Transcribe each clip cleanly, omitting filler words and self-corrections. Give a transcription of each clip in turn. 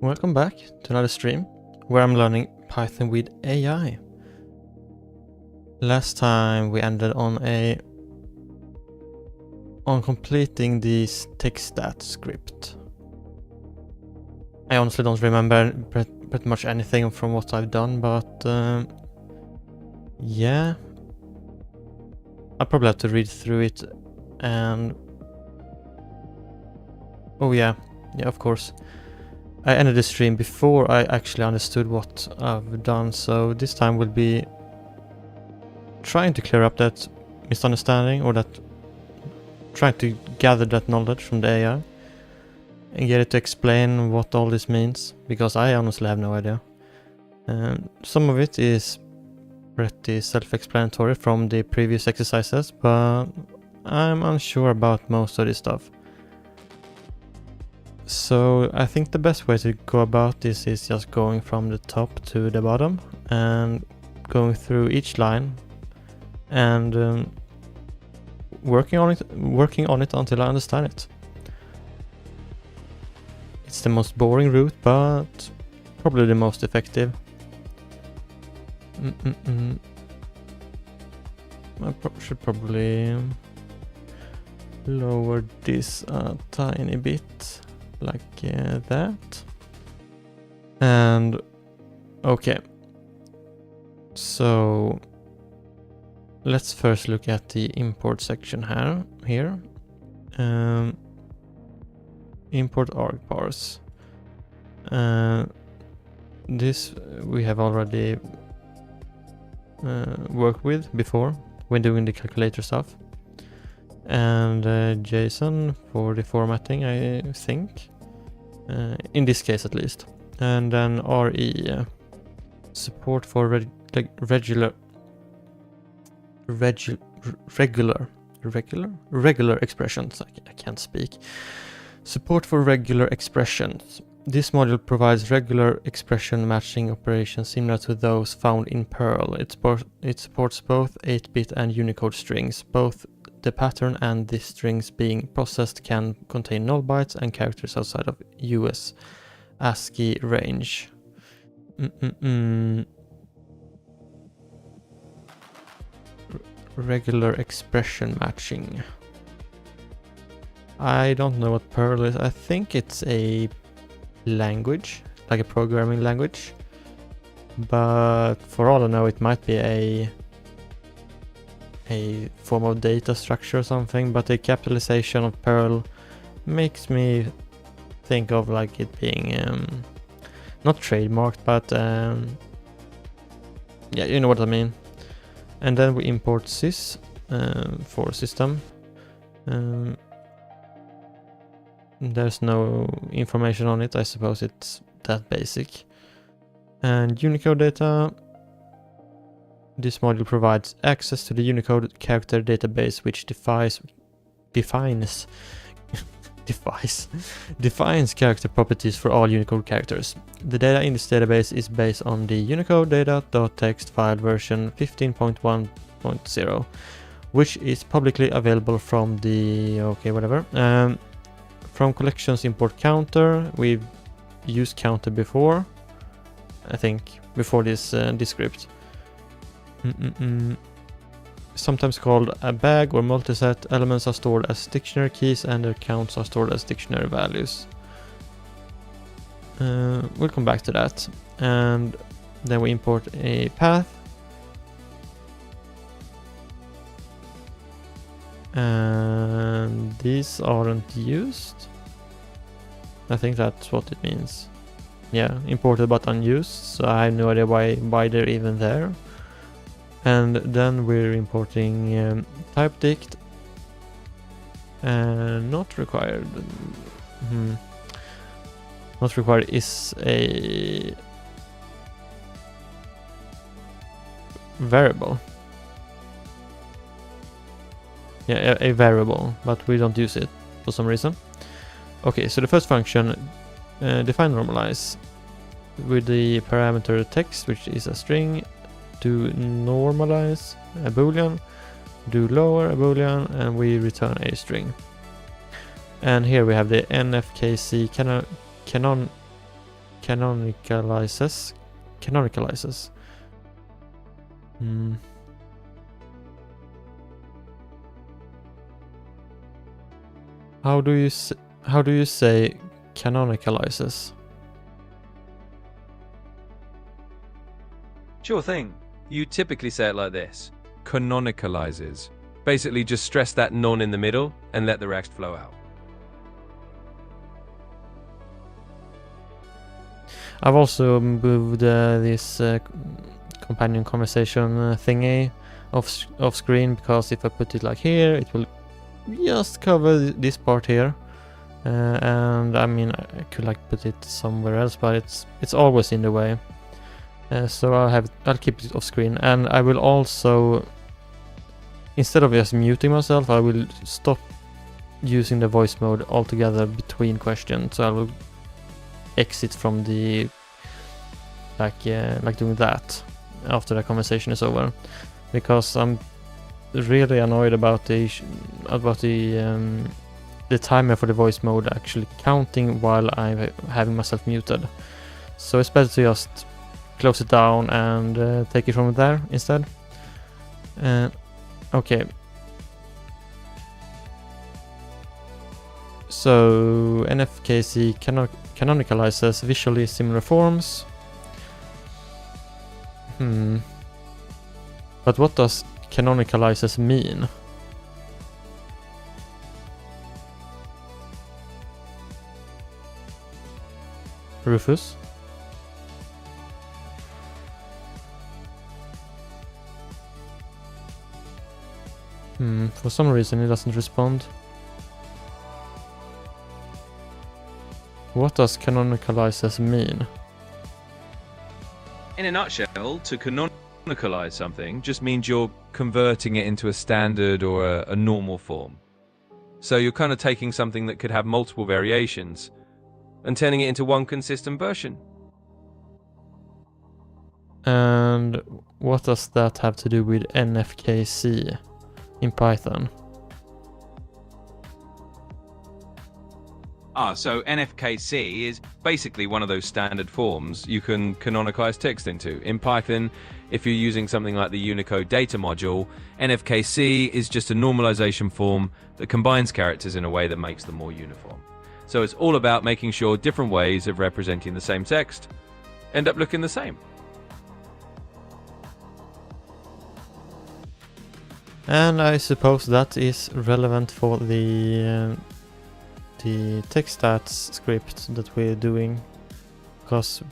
Welcome back to another stream where I'm learning Python with AI. Last time we ended on completing this TextStat script. I honestly don't remember pretty much anything from what I've done, but yeah, I'll probably have to read through it and oh yeah, of course. I ended the stream before I actually understood what I've done, so this time will be trying to clear up that misunderstanding, or that trying to gather that knowledge from the AI and get it to explain what all this means, because I honestly have no idea. Some of it is pretty self-explanatory from the previous exercises, but I'm unsure about most of this stuff. So I think the best way to go about this is just going from the top to the bottom and going through each line and working on it until I understand it. It's the most boring route, but probably the most effective. I should probably lower this a tiny bit. Like that. And okay, so let's first look at the import section here. Import argparse. This we have already worked with before when doing the calculator stuff. And JSON for the formatting, I think, in this case at least. And then RE, support for regular expressions. I can't speak. Support for regular expressions. This module provides regular expression matching operations similar to those found in Perl. It supports both 8-bit and Unicode strings. Both the pattern and the strings being processed can contain null bytes and characters outside of US ASCII range. Regular expression matching. I don't know what Perl is. I think it's a language, like a programming language. But for all I know, it might be a form of data structure or something, but the capitalization of Perl makes me think of like it being not trademarked, but yeah, you know what I mean. And then we import sys for system. There's no information on it. I suppose it's that basic. And Unicode data. This module provides access to the Unicode character database, which defines character properties for all Unicode characters. The data in this database is based on the Unicode data.txt file version 15.1.0, which is publicly available from the from collections import counter. We've used counter before, I think, before this script. Sometimes called a bag or multiset, elements are stored as dictionary keys and their counts are stored as dictionary values. We'll come back to that. And then we import a path. And these aren't used. I think that's what it means. Yeah, imported but unused, so I have no idea why they're even there. And then we're importing type dict, and not required. Not required is a variable. Yeah, a variable, but we don't use it for some reason. Okay, so the first function, define normalize with the parameter text, which is a string. Do normalize a boolean, do lower a boolean, and we return a string. And here we have the nfkc canonicalizes. How do you say canonicalizes? Sure thing. You typically say it like this. Canonicalizes. Basically just stress that non in the middle and let the rest flow out. I've also moved this companion conversation thingy off screen, because if I put it like here, it will just cover this part here. And I mean, I could like put it somewhere else, but it's always in the way. So I'll keep it off screen, and I will also, instead of just muting myself, I will stop using the voice mode altogether between questions. So I will exit from the like doing that after the conversation is over, because I'm really annoyed about the timer for the voice mode actually counting while I'm having myself muted. So it's better to just close it down and take it from there instead. Okay. So NFKC canonicalizes visually similar forms. But what does canonicalizes mean? Rufus? For some reason he doesn't respond. What does canonicalizes mean? In a nutshell, to canonicalize something just means you're converting it into a standard or a normal form. So you're kind of taking something that could have multiple variations and turning it into one consistent version. And what does that have to do with NFKC in Python? So NFKC is basically one of those standard forms you can canonize text into. In Python, if you're using something like the Unicode data module, NFKC is just a normalization form that combines characters in a way that makes them more uniform. So it's all about making sure different ways of representing the same text end up looking the same. And I suppose that is relevant for the text stats script that we're doing, because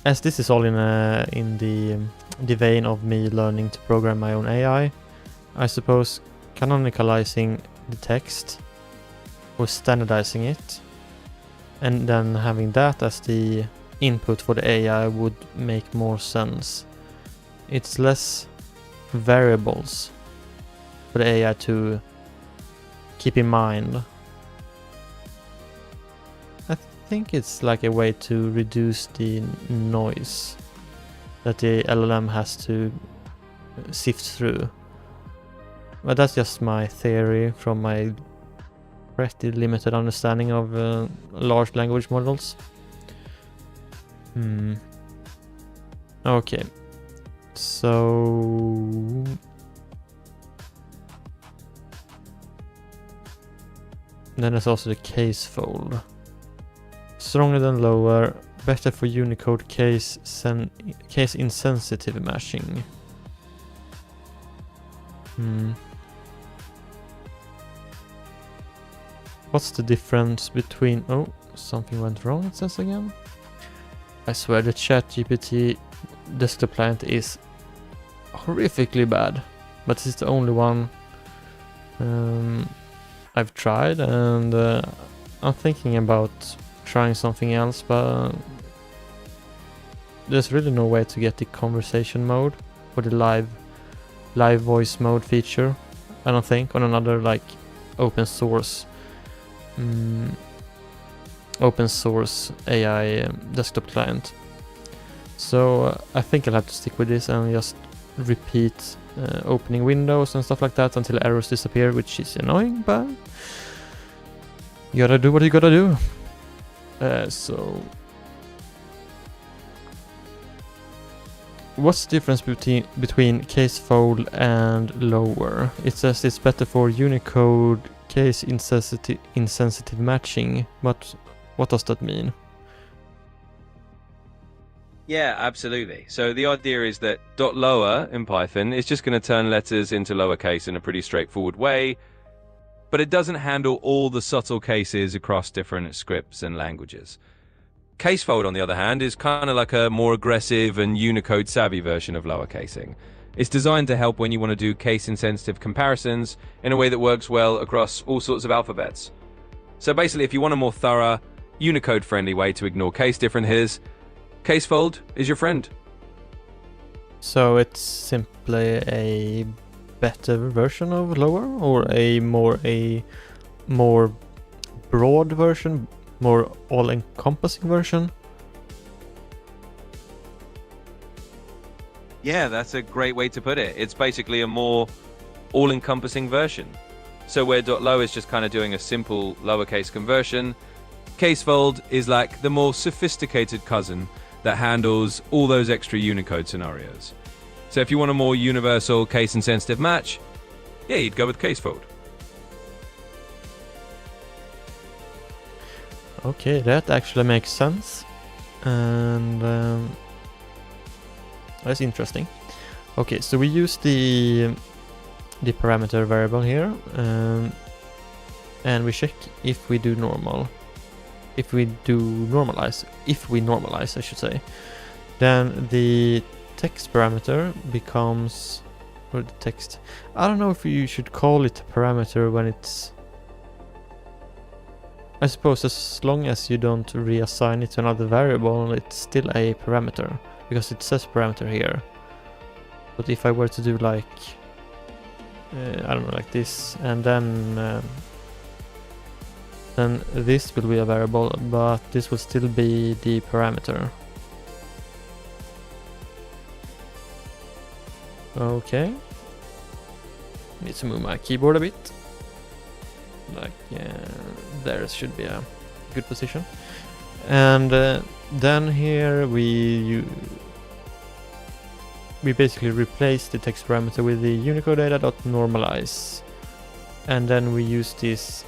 as this is all in the vein of me learning to program my own AI, I suppose canonicalizing the text or standardizing it and then having that as the input for the AI would make more sense. It's less variables for the AI to keep in mind. I think it's like a way to reduce the noise that the LLM has to sift through. But that's just my theory from my pretty limited understanding of large language models. Okay. So then there's also the case fold. Stronger than lower, better for Unicode case insensitive mashing. What's the difference between... Oh, something went wrong, it says again. I swear the ChatGPT desktop client is horrifically bad, but it's the only one I've tried, and I'm thinking about trying something else, but there's really no way to get the conversation mode or the live voice mode feature, I don't think, on another like open source AI desktop client. So I think I'll have to stick with this and just repeat opening windows and stuff like that until errors disappear, which is annoying, but you gotta do what you gotta do. So what's the difference between case fold and lower? It says it's better for Unicode case insensitive matching, but what does that mean? Yeah, absolutely. So the idea is that .lower in Python is just going to turn letters into lowercase in a pretty straightforward way, but it doesn't handle all the subtle cases across different scripts and languages. Casefold, on the other hand, is kind of like a more aggressive and Unicode savvy version of lowercasing. It's designed to help when you want to do case-insensitive comparisons in a way that works well across all sorts of alphabets. So basically, if you want a more thorough, Unicode-friendly way to ignore case differences, Casefold is your friend. So it's simply a better version of lower, or a more broad version, more all-encompassing version? Yeah, that's a great way to put it. It's basically a more all-encompassing version. So where .low is just kind of doing a simple lowercase conversion, Casefold is like the more sophisticated cousin that handles all those extra Unicode scenarios. So if you want a more universal case-insensitive match, yeah, you'd go with Casefold. Okay, that actually makes sense, and that's interesting. Okay, so we use the parameter variable here, and we check if we do normalize, I should say, then the text parameter becomes, or the text, I don't know if you should call it a parameter when it's, I suppose as long as you don't reassign it to another variable, it's still a parameter, because it says parameter here. But if I were to do like, I don't know, like this, and then this will be a variable, but this will still be the parameter. Okay. Need to move my keyboard a bit. Like, there should be a good position. And then here we basically replace the text parameter with the Unicode data.normalize, and then we use this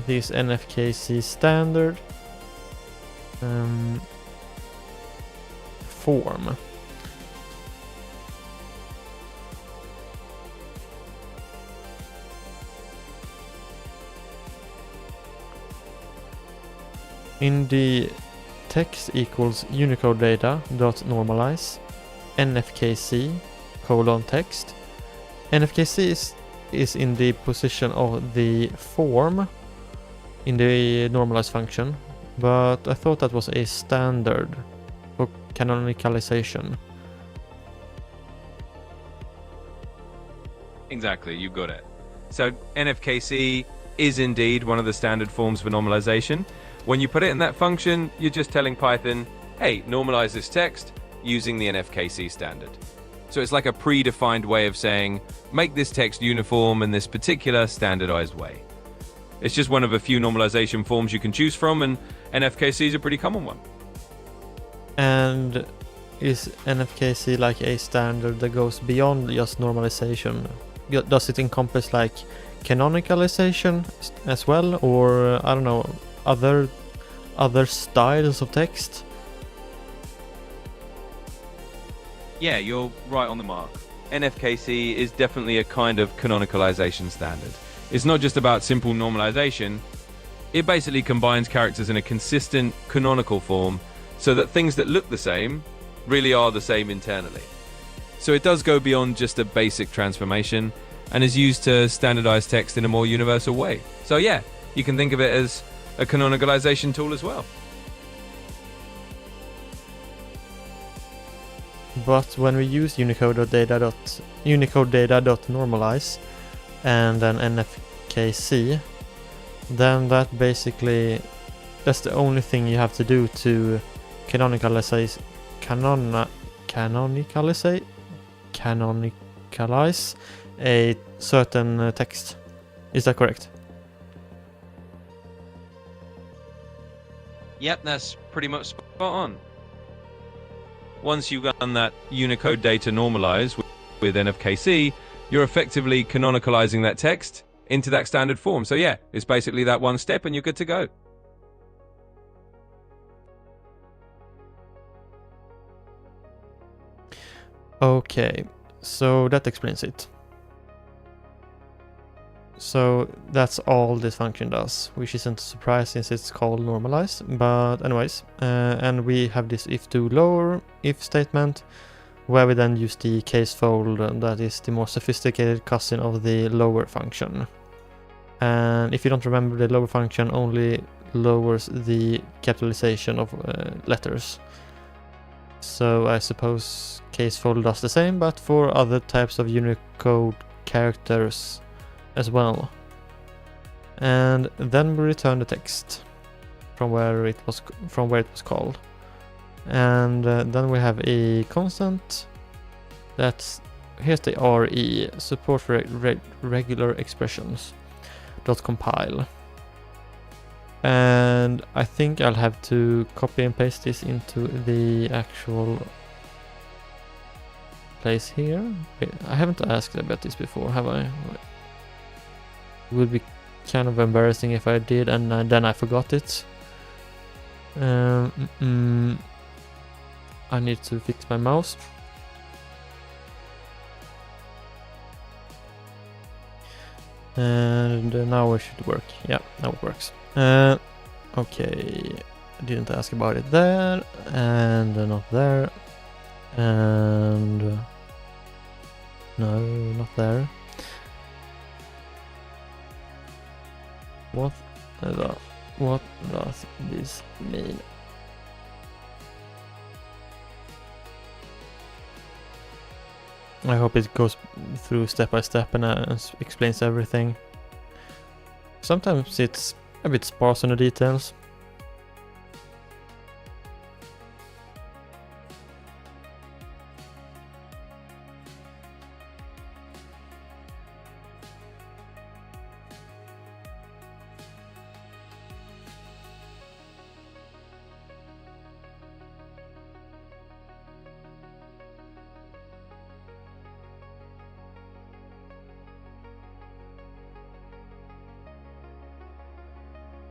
NFKC standard form. In the text equals Unicode data.normalize NFKC :text. NFKC is in the position of the form in the normalize function, but I thought that was a standard for canonicalization. Exactly, you got it. So NFKC is indeed one of the standard forms for normalization. When you put it in that function, you're just telling Python, hey, normalize this text using the NFKC standard. So it's like a predefined way of saying, make this text uniform in this particular standardized way. It's just one of a few normalization forms you can choose from, and NFKC is a pretty common one. And is NFKC like a standard that goes beyond just normalization? Does it encompass like canonicalization as well, or I don't know, other styles of text? Yeah, you're right on the mark. NFKC is definitely a kind of canonicalization standard. It's not just about simple normalization. It basically combines characters in a consistent canonical form so that things that look the same really are the same internally. So it does go beyond just a basic transformation and is used to standardize text in a more universal way. So yeah, you can think of it as a canonicalization tool as well. But when we use Unicode data.normalize and then NFKC, then that's the only thing you have to do to canonicalize a certain text. Is that correct? Yep, that's pretty much spot on. Once you've done that Unicode data normalize with NFKC, you're effectively canonicalizing that text into that standard form. So yeah, it's basically that one step and you're good to go. Okay, so that explains it. So that's all this function does, which isn't a surprise since it's called normalize. But anyways, and we have this if_to_lower if statement, where we then use the case fold that is the more sophisticated cousin of the lower function. And if you don't remember, the lower function only lowers the capitalization of letters. So I suppose case fold does the same, but for other types of Unicode characters as well. And then we return the text from where it was called. And then we have a constant that's, here's the RE, support for regular expressions, .compile. And I think I'll have to copy and paste this into the actual place here. I haven't asked about this before, have I? It would be kind of embarrassing if I did and then I forgot it. I need to fix my mouse. And now it should work. Yeah, now it works. Okay, I didn't ask about it there, and not there, and no, not there. What does this mean? I hope it goes through step by step and explains everything. Sometimes it's a bit sparse on the details.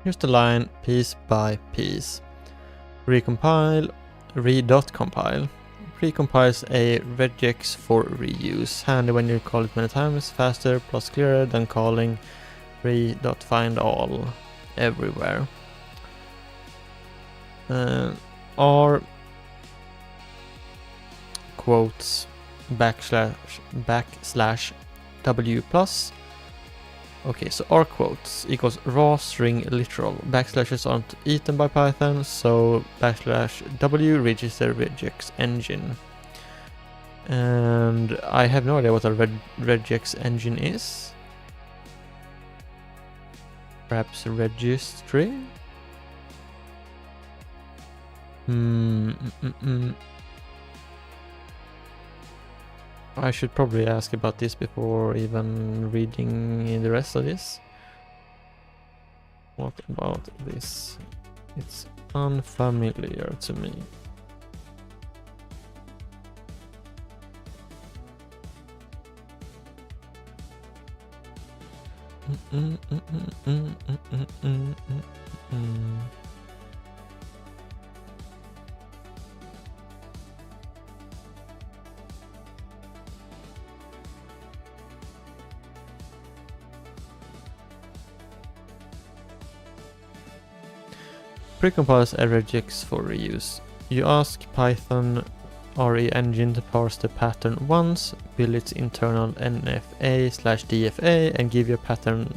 Here's the line piece by piece. Recompile, re.compile. Recompiles a regex for reuse. Handy when you call it many times, faster plus clearer than calling re.findAll everywhere. R quotes backslash W plus. Okay, so R quotes equals raw string literal. Backslashes aren't eaten by Python, so backslash W reaches the regex engine. And I have no idea what a regex engine is. Perhaps registry? I should probably ask about this before even reading the rest of this. What about this? It's unfamiliar to me. Precompiles a regex for reuse. You ask Python RE engine to parse the pattern once, build its internal NFA/DFA, and give your pattern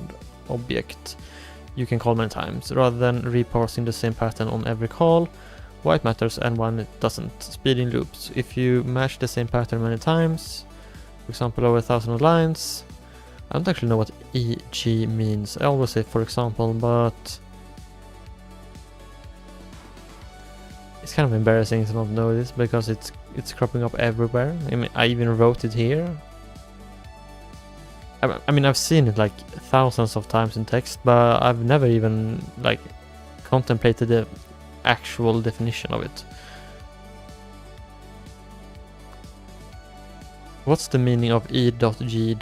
object. You can call many times, rather than reparsing the same pattern on every call. Why it matters and when it doesn't. Speeding loops. If you match the same pattern many times, for example over 1,000 lines. I don't actually know what EG means. I always say for example, but it's kind of embarrassing to not know this because it's cropping up everywhere. I mean, I even wrote it here. I mean, I've seen it like thousands of times in text, but I've never even like contemplated actual definition of it. What's the meaning of e.g.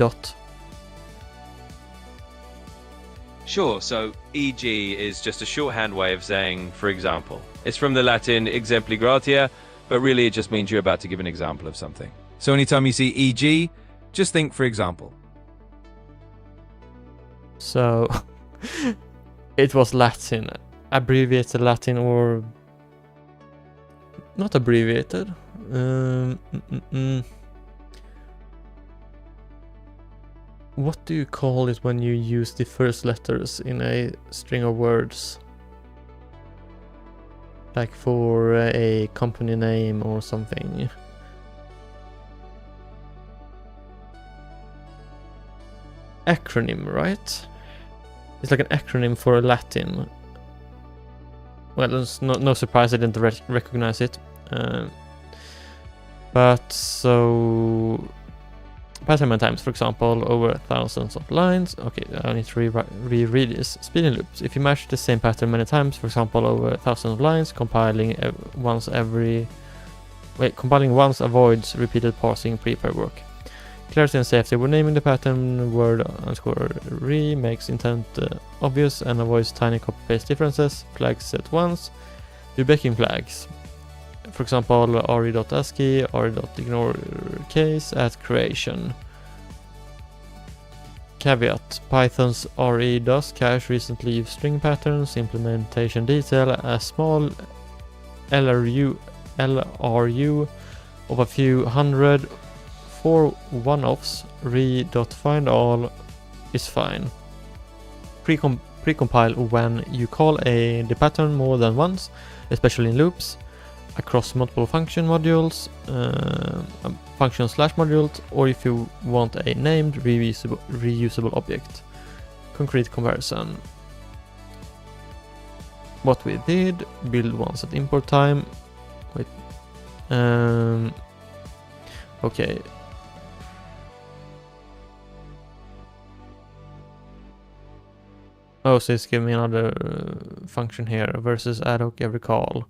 Sure, so e.g. is just a shorthand way of saying, for example. It's from the Latin exempli gratia, but really it just means you're about to give an example of something. So anytime you see e.g., just think for example. So it was Latin, abbreviated Latin, or not abbreviated. What do you call it when you use the first letters in a string of words? Like for a company name or something. Acronym, right? It's like an acronym for Latin. Well, it's no surprise I didn't recognize it. But so pattern many times, for example, over thousands of lines. Okay, I need to reread this. Speeding loops. If you match the same pattern many times, for example, over thousands of lines, compiling once avoids repeated parsing pre-pair work. Clarity and safety. When naming the pattern, word underscore re makes intent obvious and avoids tiny copy-paste differences. Flags set once. Do backing flags. For example, re.ascii, re.ignore case at creation. Caveat. Python's re does cache recently used string patterns. Implementation detail. A small LRU of a few hundred. For one-offs, re.findAll is fine. Precompile when you call the pattern more than once, especially in loops, across multiple function modules, function/modules, or if you want a named reusable object. Concrete comparison. What we did, build once at import time. Wait. Okay. Oh, so it's giving me another function here versus ad hoc every call.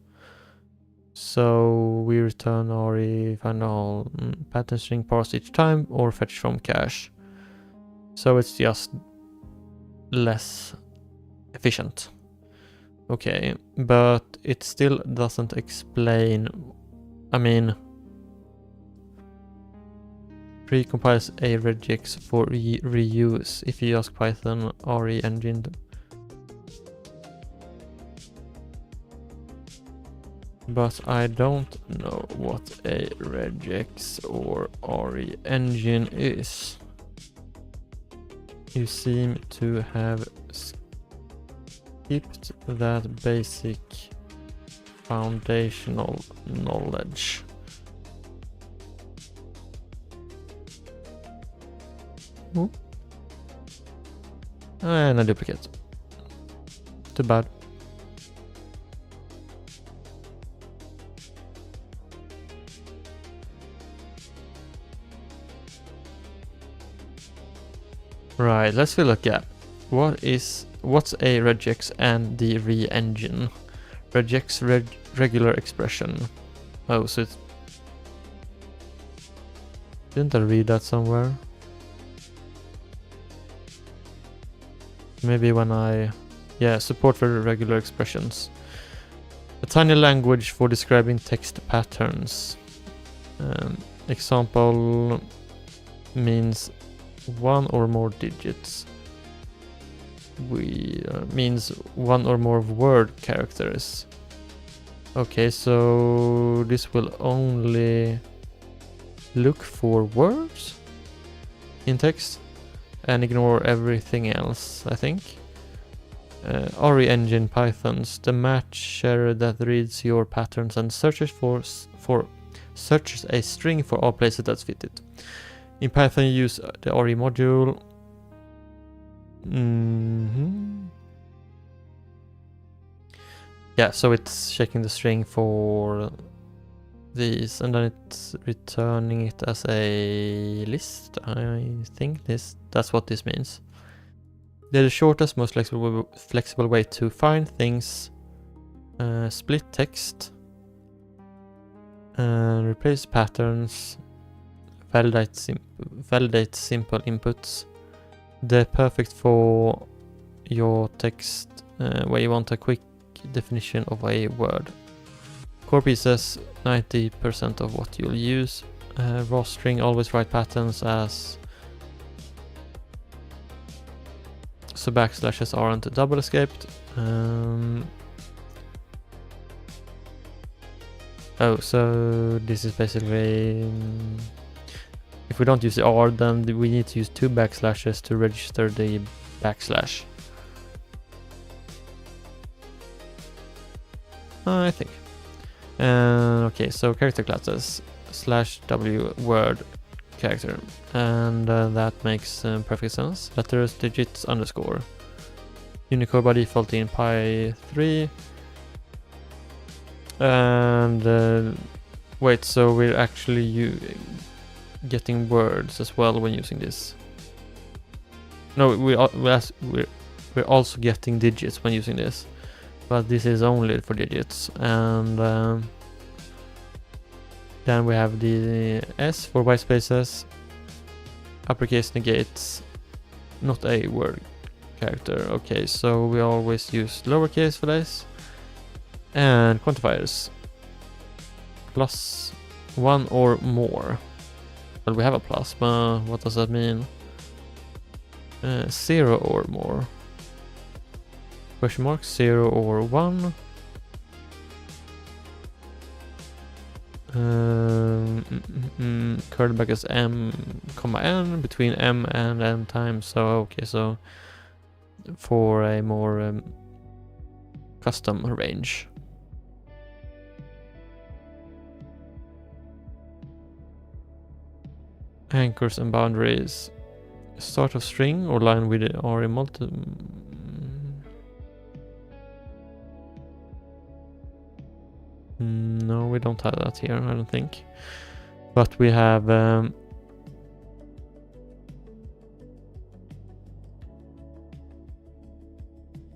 So we return re find all pattern string parse each time or fetch from cache. So it's just less efficient. Okay, but it still doesn't explain. I mean, precompiles a regex for reuse if you ask Python RE engine. But I don't know what a regex or RE engine is. You seem to have skipped that basic foundational knowledge. And a duplicate. Too bad. Right, let's fill a gap. What's a regex and the re engine? Regex regular expression. Oh, so it's... Didn't I read that somewhere? Maybe when support for regular expressions. A tiny language for describing text patterns. Example means one or more digits. Means one or more word characters. Okay, so this will only look for words in text and ignore everything else, I think. RE engine Pythons, the matcher that reads your patterns and searches searches a string for all places that's fitted. In Python, you use the RE module. Yeah, so it's checking the string for these, and then it's returning it as a list. I think that's what this means. They're the shortest, most flexible way to find things split text, replace patterns, validate simple inputs. They're perfect for your text where you want a quick definition of a word. Core pieces, 90% of what you'll use. Raw string, always write patterns as so backslashes aren't double escaped. Oh, so this is basically if we don't use the R, then we need to use 2 backslashes to register the backslash. I think. Okay, so character classes /w word character, and that makes perfect sense. Letters, digits, underscore. Unicode by default in Pi 3. And wait, so we're actually getting words as well when using this? No, we're also getting digits when using this, but this is only for digits. And then we have the S for white spaces. Uppercase negates not a word character. Okay, so we always use lowercase for this. And quantifiers +1 or more. Well, we have a plus, but what does that mean? 0 or more. Question mark, 0 or 1. Curly brackets m, comma n, between m and n times. So okay, so for a more custom range. Anchors and boundaries. Start of string or line with it or a multi. No, we don't have that here, I don't think. But we have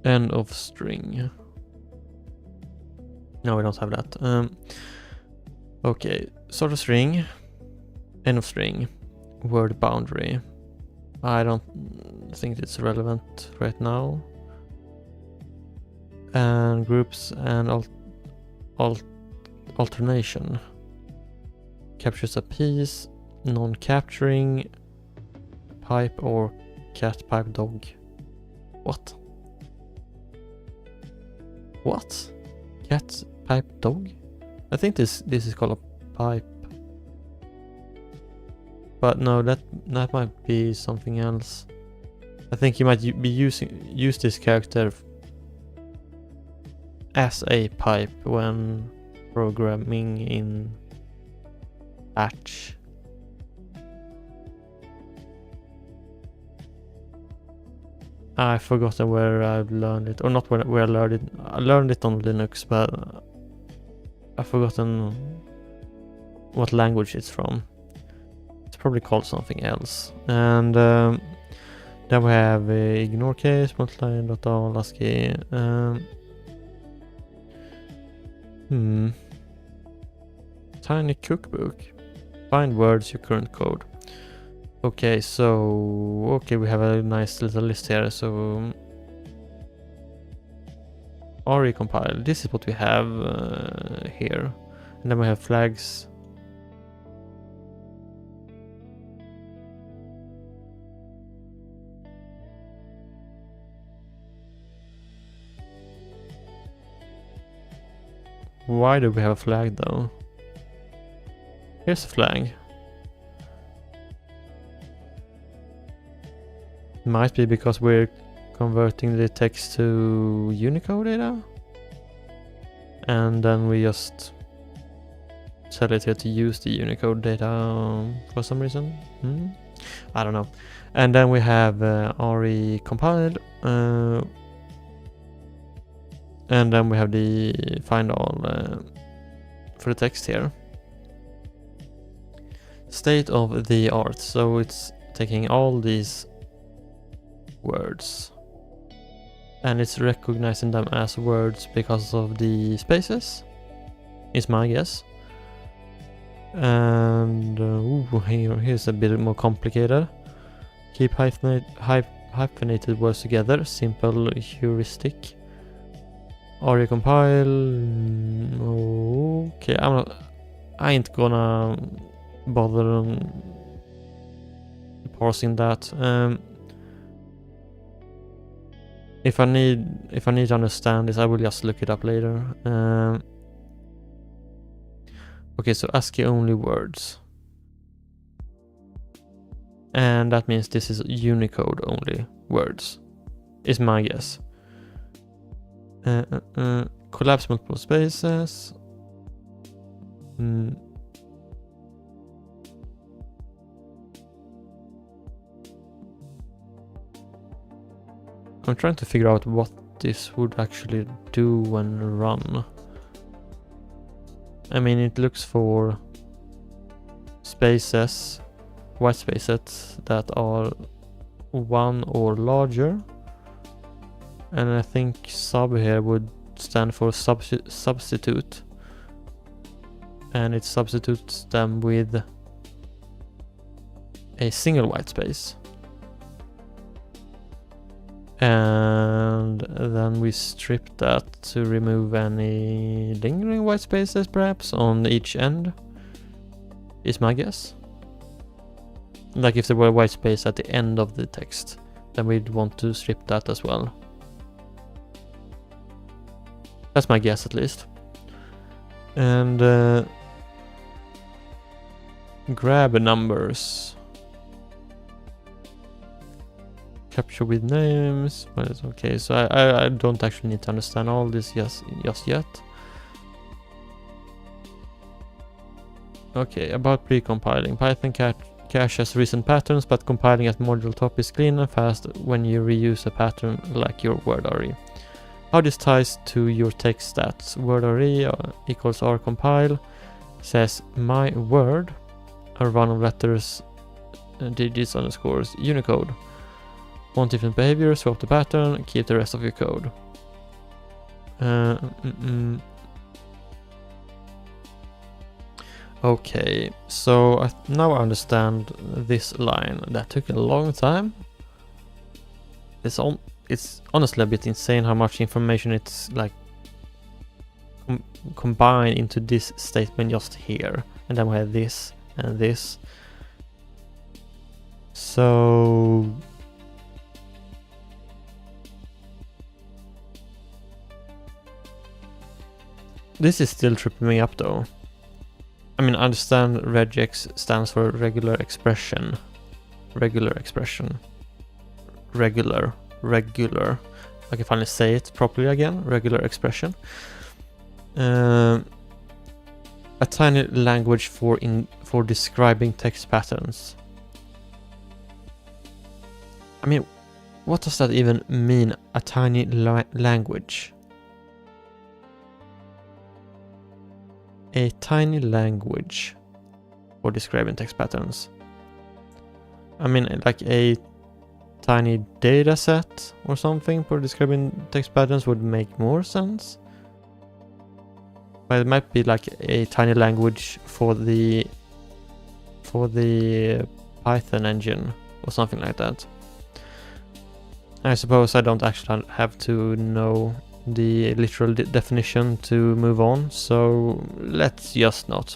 end of string. No, we don't have that. Okay, start of string, end of string, word boundary. I don't think it's relevant right now. And groups and alternation. Captures a piece, non-capturing, pipe or cat, pipe, dog. What? What? Cat, pipe, dog? I think this is called a pipe. But no, that might be something else. I think you might be use this character as a pipe when programming in Batch. I've forgotten where I've learned it, or not where I learned it. I learned it on Linux, but I've forgotten what language it's from. It's probably called something else. And then we have ignore case, multiply, dot all, ASCII. Tiny cookbook. Find words, your current code. Okay, so we have a nice little list here. So recompile. This is what we have here, and then we have flags. Why do we have a flag though? Here's a flag. Might be because we're converting the text to Unicode data. And then we just tell it here to use the Unicode data for some reason. I don't know. And then we have RE compiled. And then we have the find all for the text here. State of the art. So it's taking all these words and it's recognizing them as words because of the spaces, is my guess. And here's a bit more complicated. Keep hyphenated words together, simple heuristic. Aria compile. Okay, I ain't gonna bother parsing that. If I need to understand this, I will just look it up later. Okay, so ASCII only words. And that means this is Unicode only words, is my guess. Collapse multiple spaces. I'm trying to figure out what this would actually do when run. I mean, it looks for spaces, white spaces that are 1 or larger. And I think sub here would stand for substitute. And it substitutes them with a single white space. And then we strip that to remove any lingering white spaces perhaps on each end, is my guess. Like if there were a white space at the end of the text, then we'd want to strip that as well. That's my guess at least. And grab numbers. Capture with names, but it's okay. So I don't actually need to understand all this just yet. Okay, about pre-compiling. Python caches recent patterns, but compiling at module top is clean and fast when you reuse a pattern like your word RE. How this ties to your text stats. Word RE equals rcompile says my word, a run of letters, digits, underscores, Unicode. Want different behavior, swap the pattern, keep the rest of your code. Okay, so now I understand this line. That took a long time. It's honestly a bit insane how much information it's like combined into this statement just here. And then we have this and this. So this is still tripping me up though. I mean, I understand regex stands for regular expression. Regular expression. Regular. I can finally say it properly again. Regular expression. A tiny language for describing text patterns. I mean, what does that even mean? A tiny language. A tiny language for describing text patterns. I mean, like a tiny data set or something for describing text patterns would make more sense. But it might be like a tiny language for the Python engine or something like that. I suppose I don't actually have to know the literal definition to move on, so let's just not.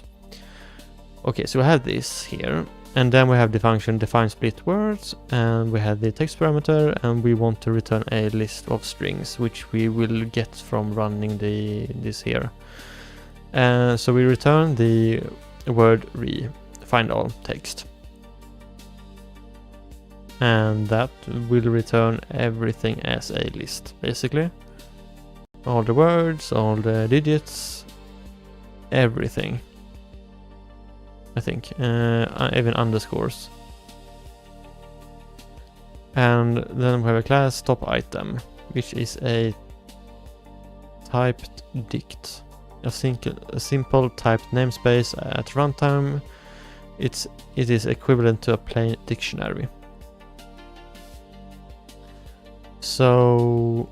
Okay, so we have this here, and then we have the function define split words, and we have the text parameter, and we want to return a list of strings, which we will get from running this here. So we return the word re, find all text. And that will return everything as a list, basically. All the words, all the digits, everything. I think, even underscores. And then we have a class top item, which is a typed dict. A simple typed namespace at runtime. It is equivalent to a plain dictionary. So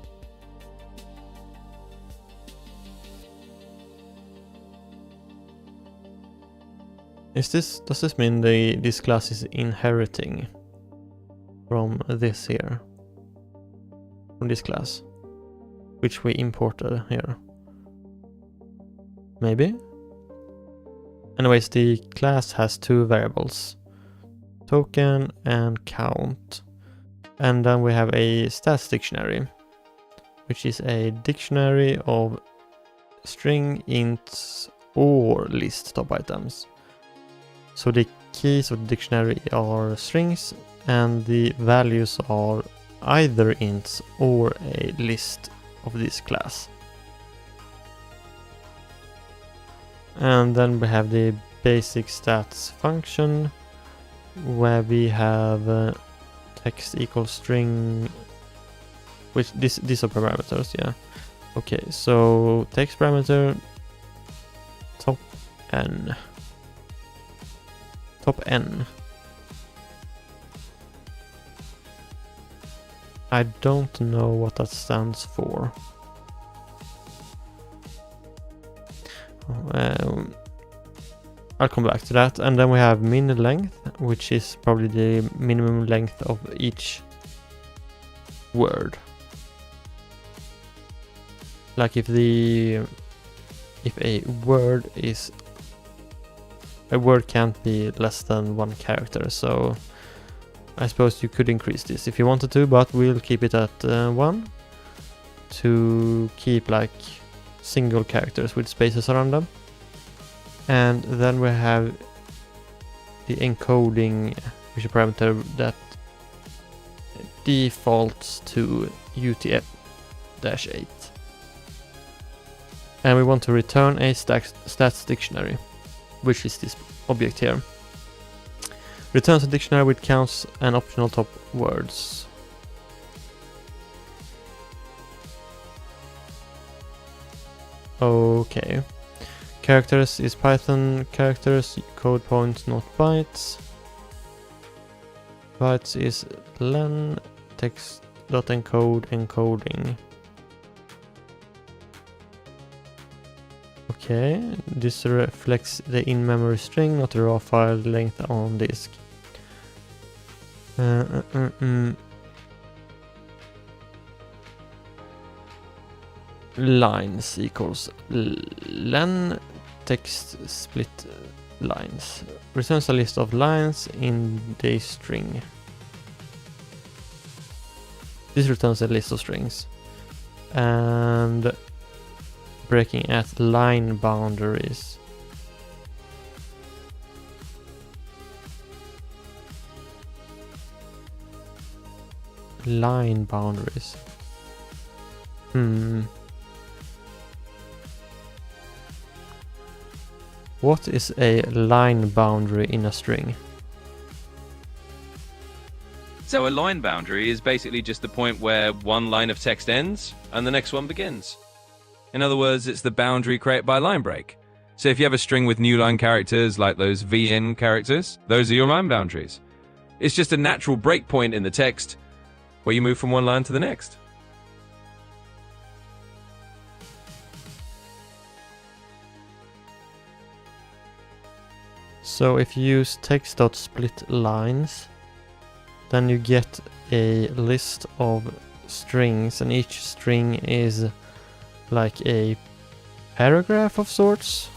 Does this mean this class is inheriting from this here? From this class? Which we imported here? Maybe? Anyways, the class has two variables. Token and count. And then we have a stats dictionary, which is a dictionary of string, ints, or list top items. So the keys of the dictionary are strings, and the values are either ints or a list of this class. And then we have the basic stats function, where we have text equals string, which these are parameters, yeah. Okay, so text parameter top n. Top n. I don't know what that stands for. I'll come back to that. And then we have min length, which is probably the minimum length of each word. Like if a word can't be less than 1 character, so I suppose you could increase this if you wanted to, but we'll keep it at 1 to keep like single characters with spaces around them. And then we have the encoding, which is a parameter that defaults to UTF-8. And we want to return a stats dictionary, which is this object here. Returns a dictionary with counts and optional top words. Okay. Characters is Python characters, code points, not bytes. Bytes is len, text.encode, encoding. Okay, this reflects the in-memory string, not the raw file length on disk. Lines equals len text split lines. Returns a list of lines in the string. This returns a list of strings. And breaking at line boundaries. Line boundaries. What is a line boundary in a string? So a line boundary is basically just the point where one line of text ends and the next one begins. In other words, it's the boundary created by line break. So if you have a string with new line characters like those VN characters, those are your line boundaries. It's just a natural breakpoint in the text where you move from one line to the next. So if you use text.split lines, then you get a list of strings, and each string is like a paragraph of sorts.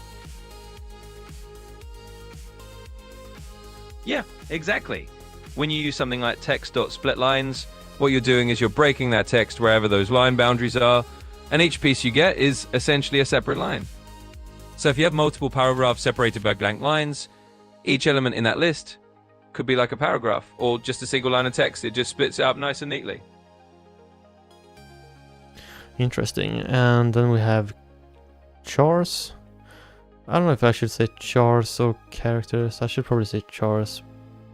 Yeah, exactly. When you use something like text.split lines, what you're doing is you're breaking that text wherever those line boundaries are, and each piece you get is essentially a separate line. So if you have multiple paragraphs separated by blank lines, each element in that list could be like a paragraph or just a single line of text. It just splits it up nice and neatly. Interesting. And then we have chars. I don't know if I should say chars or characters. I should probably say chars,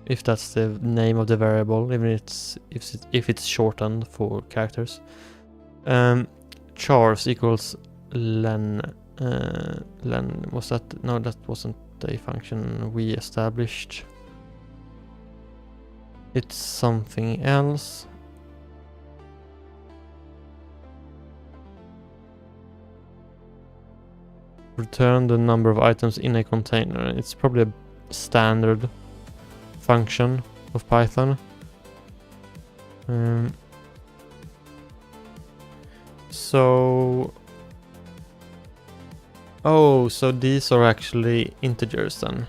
if that's the name of the variable, even if it's shortened for characters. Chars equals len. Len, was that? No, that wasn't a function we established. It's something else. Return the number of items in a container. It's probably standard function of Python. So these are actually integers then.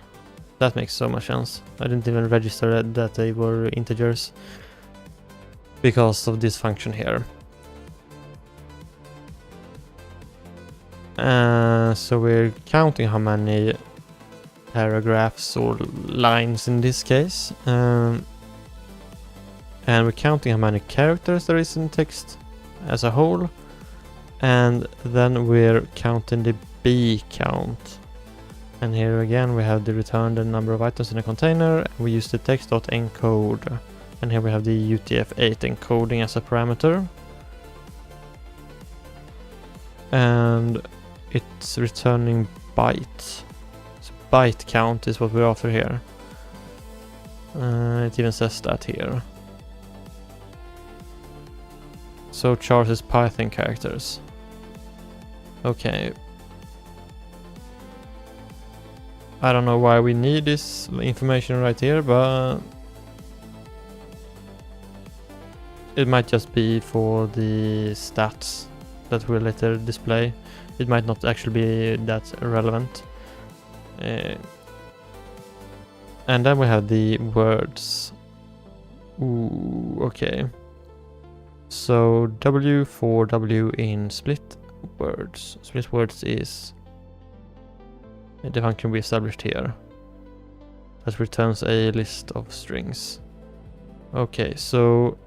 That makes so much sense. I didn't even register that they were integers because of this function here. So we're counting how many paragraphs or lines in this case. And we're counting how many characters there is in text as a whole. And then we're counting the B count. And here again we have the return the number of items in a container. We use the text.encode. And here we have the UTF-8 encoding as a parameter. And it's returning byte. So byte count is what we're after here. It even says that here. So chars is Python characters. Okay. I don't know why we need this information right here, but it might just be for the stats that we'll later display. It might not actually be that relevant. And then we have the words. Ooh, okay. So W for W in split words. Split words is the function we established here that returns a list of strings. Okay, so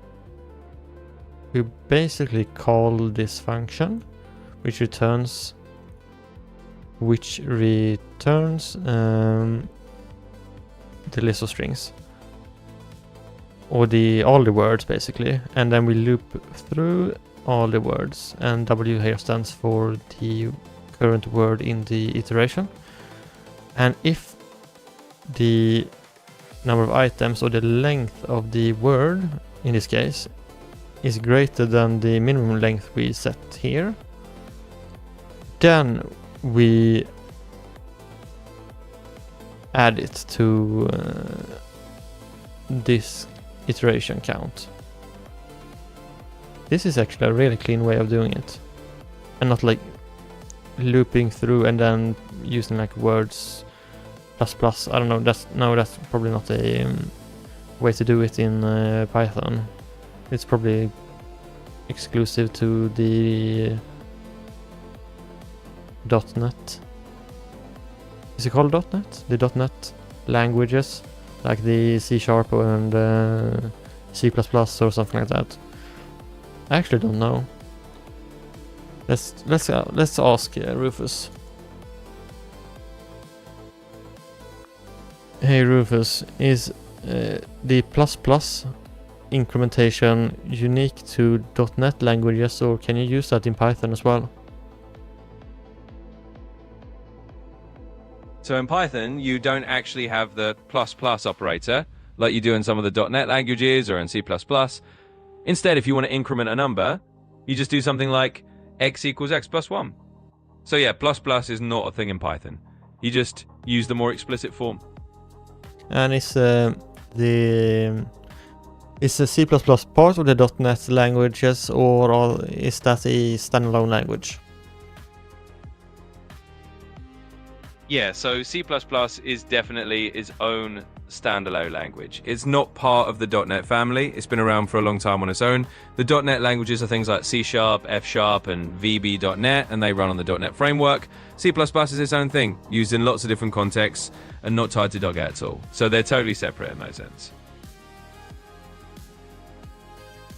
we basically call this function which returns the list of strings, or all the words basically, and then we loop through all the words, and W here stands for the current word in the iteration. And if the number of items or the length of the word in this case is greater than the minimum length we set here, then we add it to this iteration count. This is actually a really clean way of doing it, and not like looping through and then using like words plus. I don't know. That's probably not a way to do it in Python. It's probably exclusive to the .NET. Is it called .NET? The .NET languages, like the C# and C++ or something like that. I actually don't know. Let's ask Rufus. Hey Rufus, is the ++ incrementation unique to .NET languages, or can you use that in Python as well? So in Python, you don't actually have the ++ operator like you do in some of the .NET languages or in C++. Instead, if you want to increment a number, you just do something like x equals x plus 1. So yeah, ++ is not a thing in Python. You just use the more explicit form. And is the C++ part of the .NET languages, or is that a standalone language? Yeah, so C++ is definitely its own standalone language. It's not part of the .NET family. It's been around for a long time on its own. The .NET languages are things like C#, F#, and VB.NET, and they run on the .NET framework. C++ is its own thing, used in lots of different contexts, and not tied to .NET at all. So they're totally separate in that sense.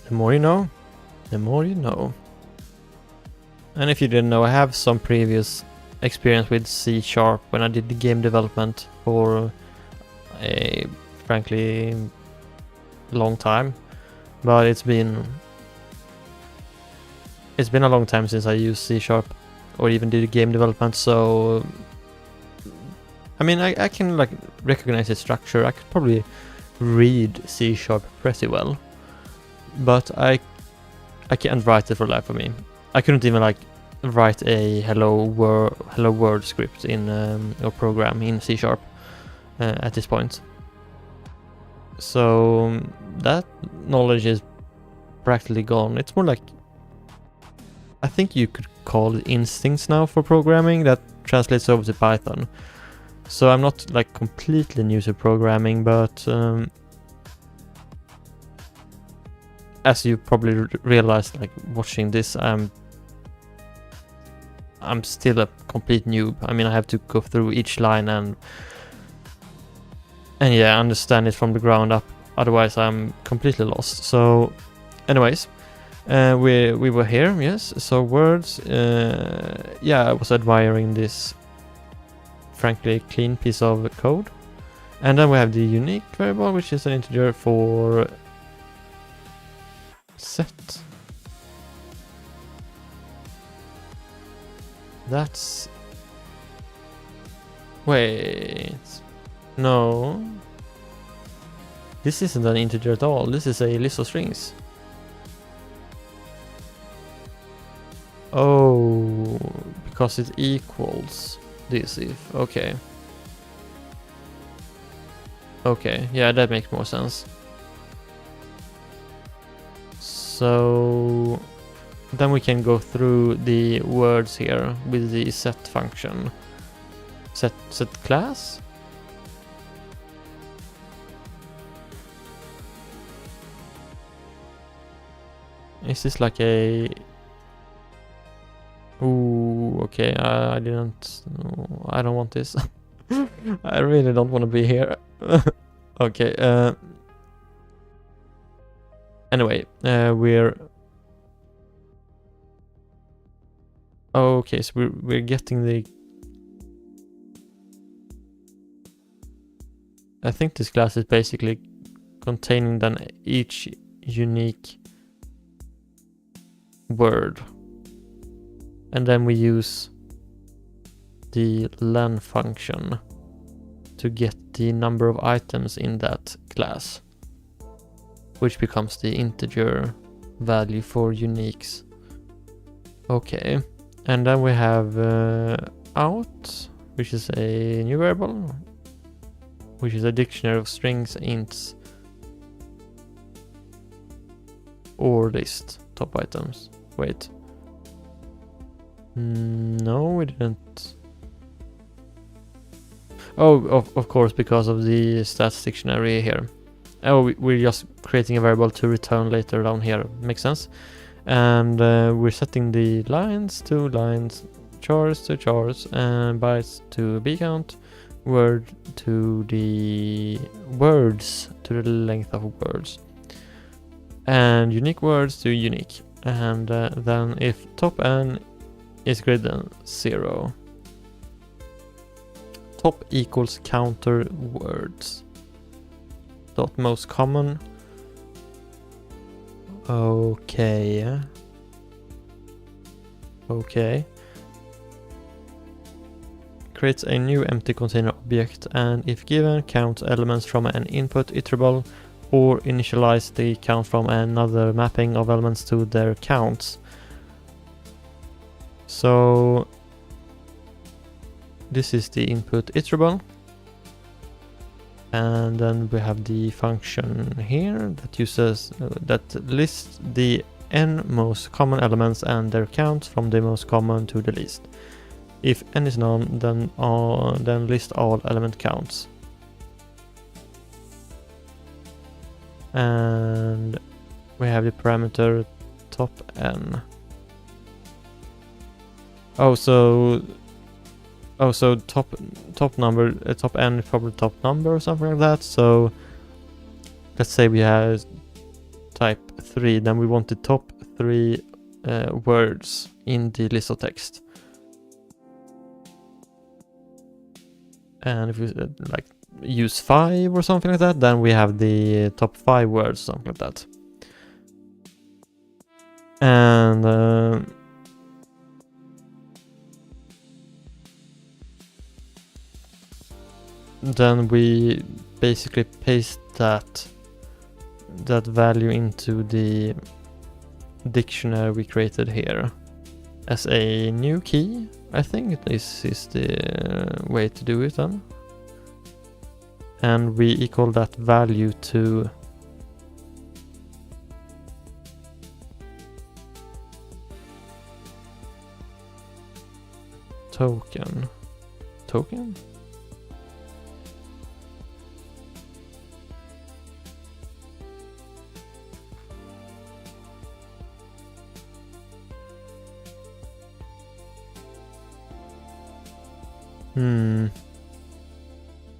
The more you know, the more you know. And if you didn't know, I have some previous experience with C# when I did the game development for a frankly long time, but it's been a long time since I used C# or even did game development. So I mean, I can like recognize its structure. I could probably read C# pretty well, but I can't write it for the life of me. I couldn't even like write a hello world script in or program in C#. at this point. So that knowledge is practically gone. It's more like, I think you could call it instincts now for programming that translates over to Python. So I'm not like completely new to programming, but as you probably realized, like watching this, I'm still a complete noob. I mean, I have to go through each line and yeah, understand it from the ground up. Otherwise, I'm completely lost. So, anyways, we were here, yes. So words, yeah, I was admiring this, frankly, clean piece of code. And then we have the unique variable, which is an integer for set. That's... Wait... No... This isn't an integer at all, this is a list of strings. Oh... Because it equals this if... Okay. Okay, yeah, that makes more sense. So... Then we can go through the words here with the set function. Set class? Is this like a... Ooh, okay, I didn't... No, I don't want this. I really don't want to be here. Okay, anyway, we're... Okay, so we're getting the... I think this class is basically containing then each unique word. And then we use the len function to get the number of items in that class, which becomes the integer value for uniques. Okay. And then we have out, which is a new variable, which is a dictionary of strings, ints, or list top items. Wait. No, we didn't. Oh, of course, because of the stats dictionary here. Oh, we're just creating a variable to return later down here. Makes sense. And we're setting the lines to lines, chars to chars, and bytes to b count, word to the words to the length of words, and unique words to unique. And then if top n is greater than 0, top equals counter words dot most common. Okay. Okay. Creates a new empty container object, and if given, count elements from an input iterable, or initialize the count from another mapping of elements to their counts. So this is the input iterable. And then we have the function here that uses that lists the n most common elements and their counts from the most common to the least. If n is none, then list all element counts. And we have the parameter top n. So top number, top n is probably top number or something like that. So let's say we have type 3, then we want the top 3 words in the list of text. And if we like use 5 or something like that, then we have the top 5 words, something like that. And then we basically paste that value into the dictionary we created here as a new key. I think this is the way to do it then. and we equal that value to token.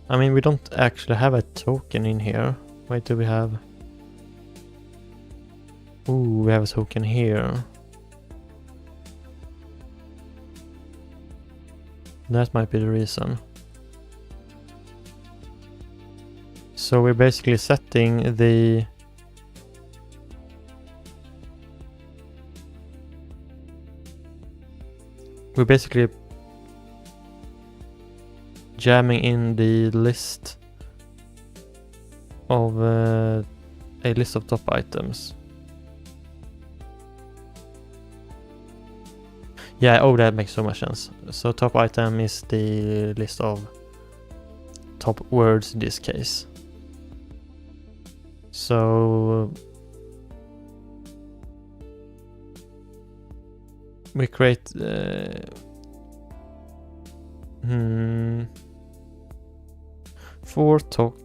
I mean, we don't actually have a token in here. Wait, do we have? Ooh, we have a token here. That might be the reason. So we're basically setting the jamming in the list of a list of top items. Yeah, oh, that makes so much sense. So top item is the list of top words in this case. So we create for toc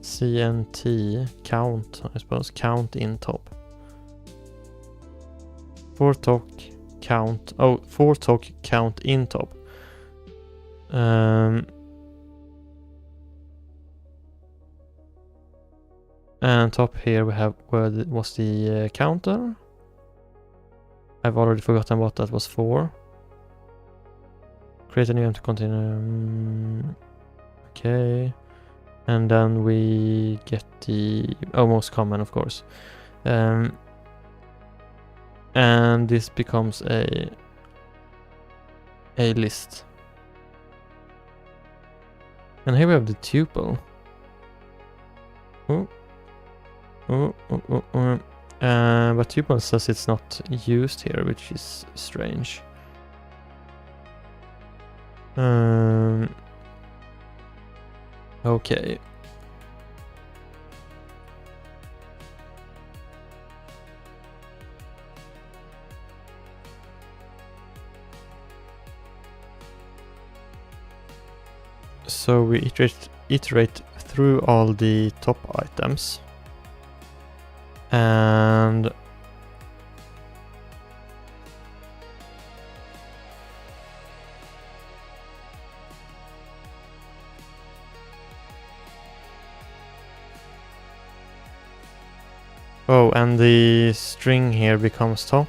CNT count, I suppose, count in top. For toc count, for toc count in top. And top here we have where was the counter. I've already forgotten what that was for. Create a new empty container. Okay. And then we get the most common, of course. And this becomes a list. And here we have the tuple. But tuple says it's not used here, which is strange. Okay. So we iterate through all the top items. And and the string here becomes toc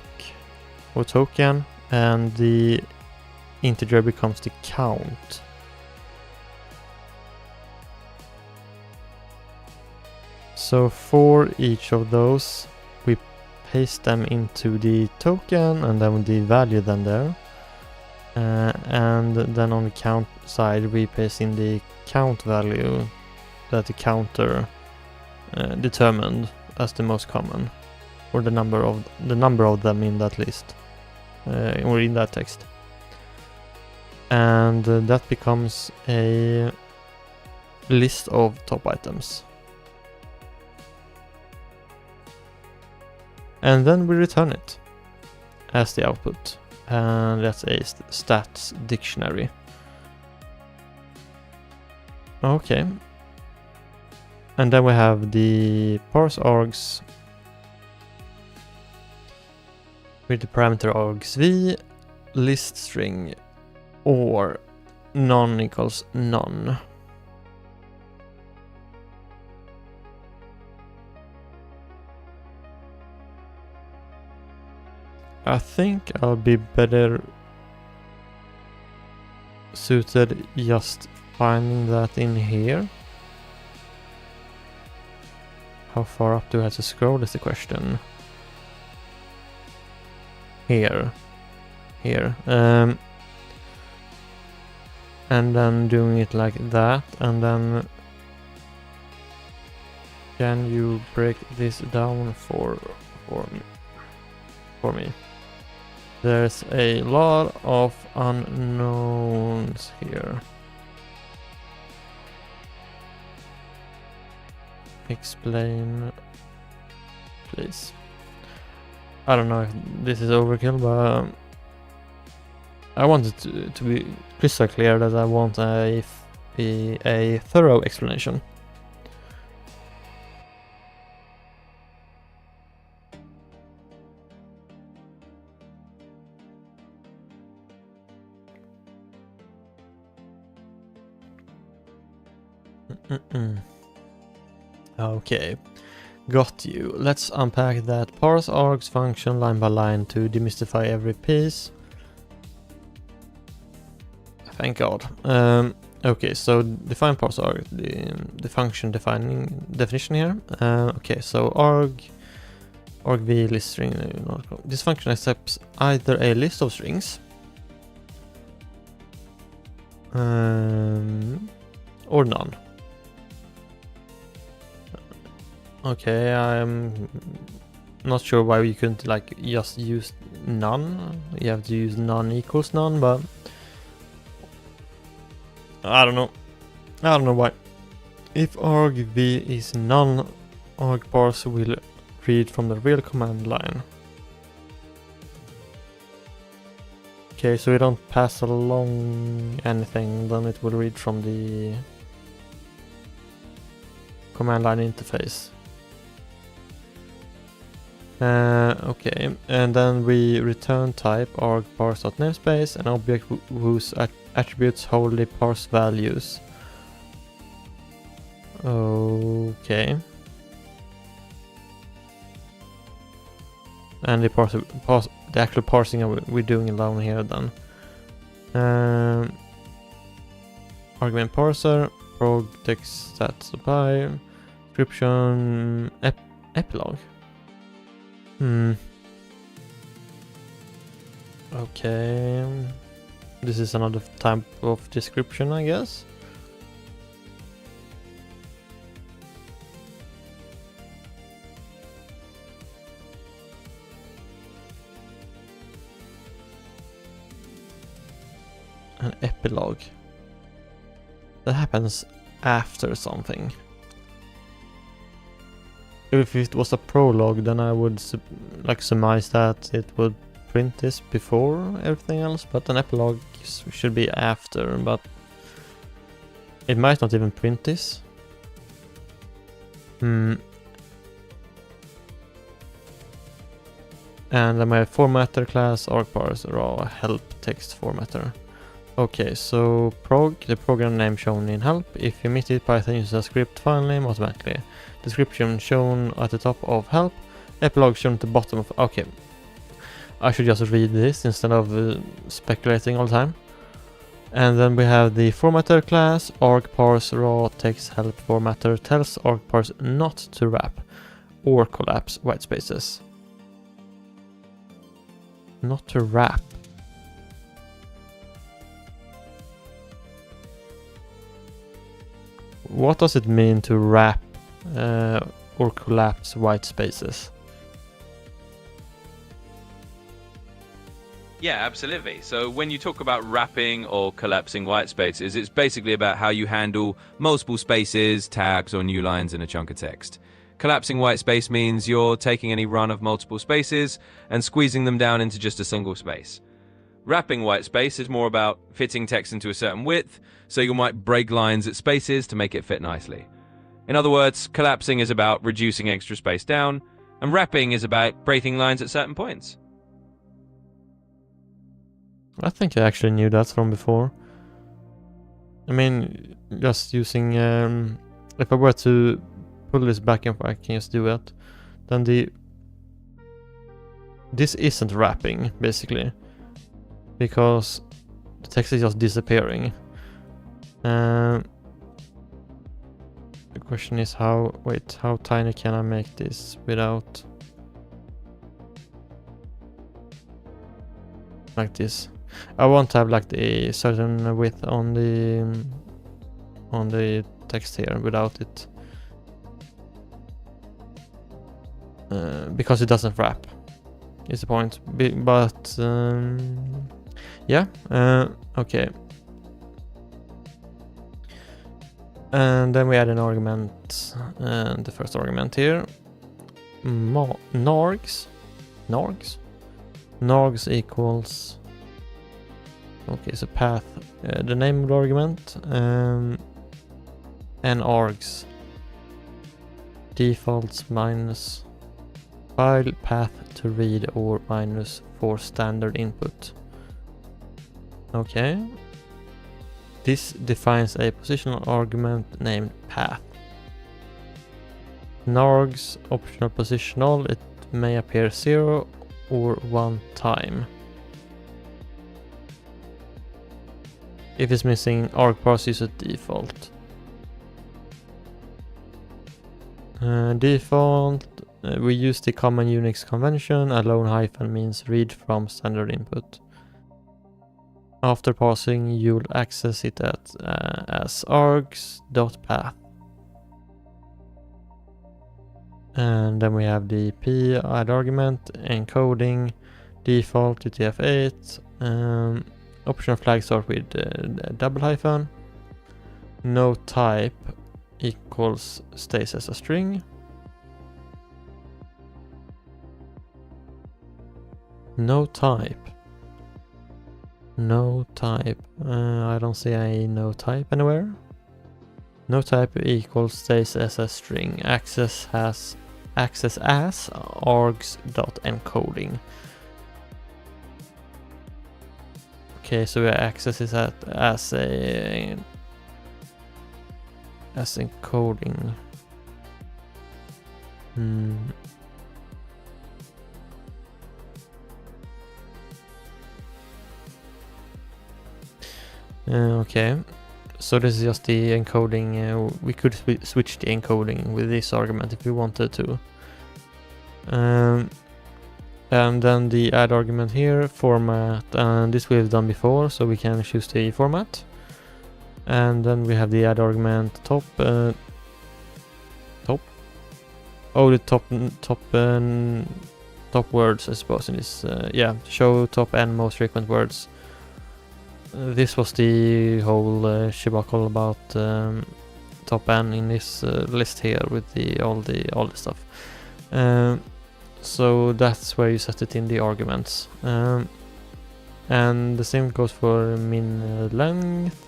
or token, and the integer becomes the count. So for each of those, we paste them into the token, and then the value then there. And then on the count side, we paste in the count value that the counter determined as the most common, or the number of them in that list, or in that text. And that becomes a list of top items. And then we return it as the output, and that's a stats dictionary. Okay. And then we have the parse args with the parameter args_v, list string, or none equals none. I think I'll be better suited just finding that in here. How far up do I have to scroll is the question. Here. And then doing it like that, and then can you break this down for me? There's a lot of unknowns here. explain, please. I don't know if this is overkill, but I want it to be crystal clear that I want a thorough explanation. Okay, got you. Let's unpack that. Parse args function line by line to demystify every piece. Thank God. Okay, so define parse arg, the function definition here. Okay, so argv list string. This function accepts either a list of strings or none. Okay, I'm not sure why you couldn't like just use none. You have to use none equals none, but I don't know. I don't know why. If argv is none, argparse will read from the real command line. Okay, so we don't pass along anything, then it will read from the command line interface. Okay, and then we return type argparse.namespace, an object whose attributes wholly parse values. Okay. And the actual parsing we're doing down here then. Argument parser, prog text stats apply, description, epilogue. Okay. This is another type of description, I guess. An epilogue. That happens after something. If it was a prologue, then I would surmise that it would print this before everything else, but an epilogue should be after, but it might not even print this. And my formatter class argparse raw help text formatter. Okay, so the program name shown in help. If emitted, Python uses a script file name automatically. Description shown at the top of help. Epilogue shown at the bottom of... Okay. I should just read this instead of speculating all the time. And then we have the formatter class. Argparse raw text help formatter tells argparse not to wrap or collapse white spaces. Not to wrap. What does it mean to wrap or collapse white spaces? Yeah, absolutely. So when you talk about wrapping or collapsing white spaces, it's basically about how you handle multiple spaces, tags, or new lines in a chunk of text. Collapsing white space means you're taking any run of multiple spaces and squeezing them down into just a single space. Wrapping white space is more about fitting text into a certain width, so you might break lines at spaces to make it fit nicely. In other words, collapsing is about reducing extra space down, and wrapping is about breaking lines at certain points. I think I actually knew that from before. I mean, just using... if I were to pull this back and I can just do it, then this isn't wrapping, basically. Because the text is just disappearing. The question is how tiny can I make this without... like this. I want to have like a certain width on the text here without it. Because it doesn't wrap. Is the point. But yeah, okay. And then we add an argument, and the first argument here, nargs equals, okay, so path, the name of the argument, and args defaults minus file path to read or minus for standard input. Okay. This defines a positional argument named path. Nargs optional positional, it may appear 0 or 1 time. If it's missing, argparse uses default. Default, we use the common Unix convention, a lone hyphen means read from standard input. After parsing, you'll access it as args.path. And then we have the p add argument, encoding, default UTF-8, optional flags start with double hyphen, no type equals stays as a string. No type. No type. I don't see a no type anywhere. No type equals stays as a string. Access as args.encoding. Okay, so access is as encoding. Okay, so this is just the encoding. We could switch the encoding with this argument if we wanted to. And then the add argument here, format, and this we've done before, so we can choose the format. And then we have the add argument top. Oh, the top words, I suppose, in this. Yeah, show top n most frequent words. This was the whole shibacle about top n in this list here with all the stuff. So that's where you set it in the arguments. And the same goes for min length.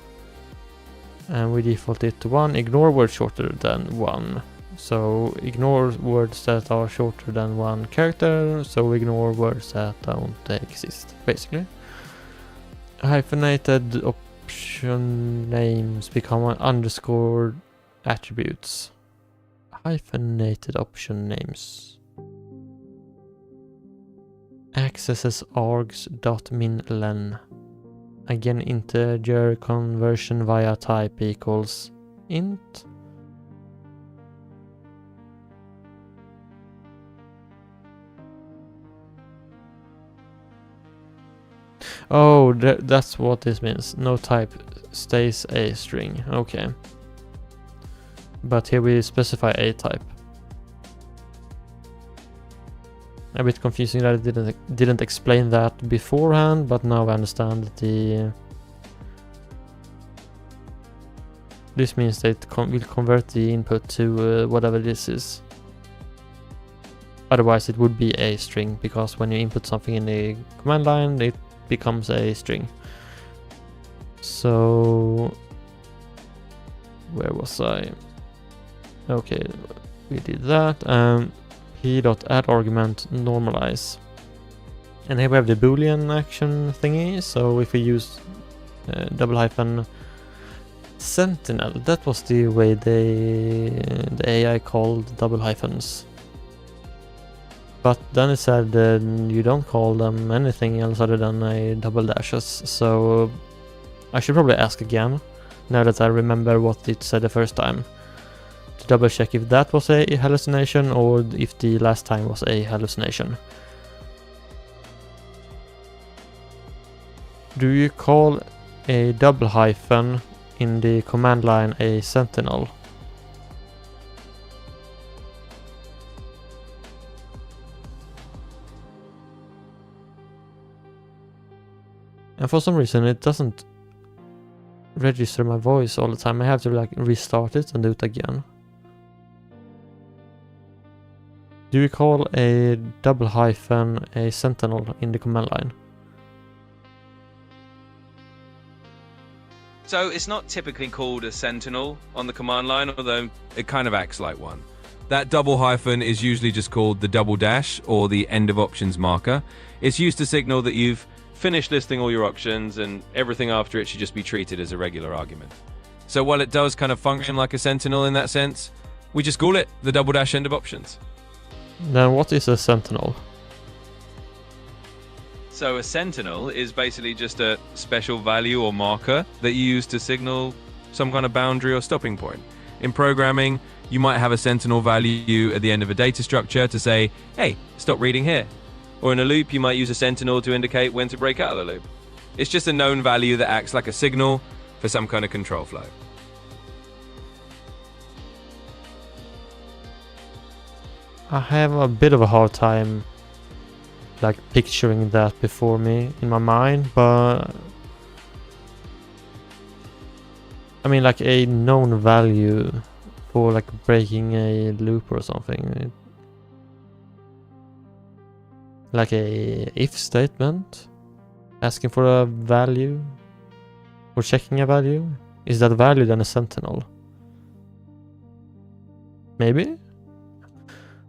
And we default it to 1. Ignore words shorter than 1. So ignore words that are shorter than 1 character. So ignore words that don't exist, basically. Hyphenated option names become underscored attributes. Hyphenated option names. Accesses args.minlen. Again, integer conversion via type equals int. Oh, that's what this means. No type stays a string. Okay. But here we specify a type. A bit confusing that it didn't explain that beforehand, but now I understand this means that it will convert the input to whatever this is. Otherwise it would be a string, because when you input something in the command line, it becomes a string. So where was I? Okay, we did that. P.add argument normalize, and here we have the boolean action thingy. So if we use double hyphen sentinel, that was the way the AI called double hyphens. But then it said you don't call them anything else other than a double dashes. So I should probably ask again, now that I remember what it said the first time, to double check if that was a hallucination or if the last time was a hallucination. Do you call a double hyphen in the command line a sentinel? And for some reason it doesn't register my voice all the time. I have to like restart it and do it again. Do you call a double hyphen a sentinel in the command line? So it's not typically called a sentinel on the command line, although it kind of acts like one. That double hyphen is usually just called the double dash or the end of options marker. It's used to signal that you've finished listing all your options and everything after it should just be treated as a regular argument. So while it does kind of function like a sentinel in that sense, we just call it the double dash end of options. Then what is a sentinel? So a sentinel is basically just a special value or marker that you use to signal some kind of boundary or stopping point. In programming, you might have a sentinel value at the end of a data structure to say, hey, stop reading here. Or in a loop, you might use a sentinel to indicate when to break out of the loop. It's just a known value that acts like a signal for some kind of control flow. I have a bit of a hard time like picturing that before me in my mind, but I mean like a known value for like breaking a loop or something. Like a if statement asking for a value or checking a value. Is that value then a sentinel? Maybe?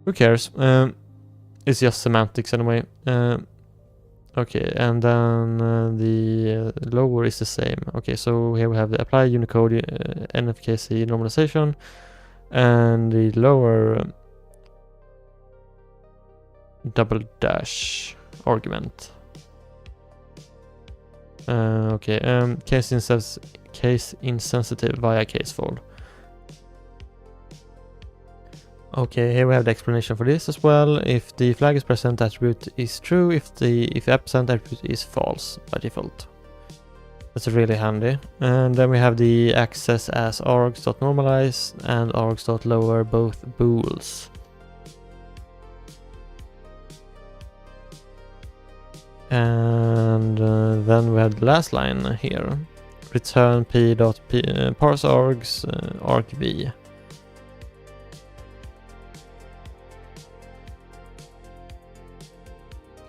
Who cares? It's just semantics anyway. Okay, and then the lower is the same. Okay, so here we have the apply Unicode NFKC normalization, and the lower double dash argument. Okay, case insensitive via casefall. Okay, here we have the explanation for this as well. If the flag is present, attribute is true. If the absent, attribute is false by default. That's really handy. And then we have the access as args.normalize and args.lower, both bools. And then we have the last line here. Return parse args argv.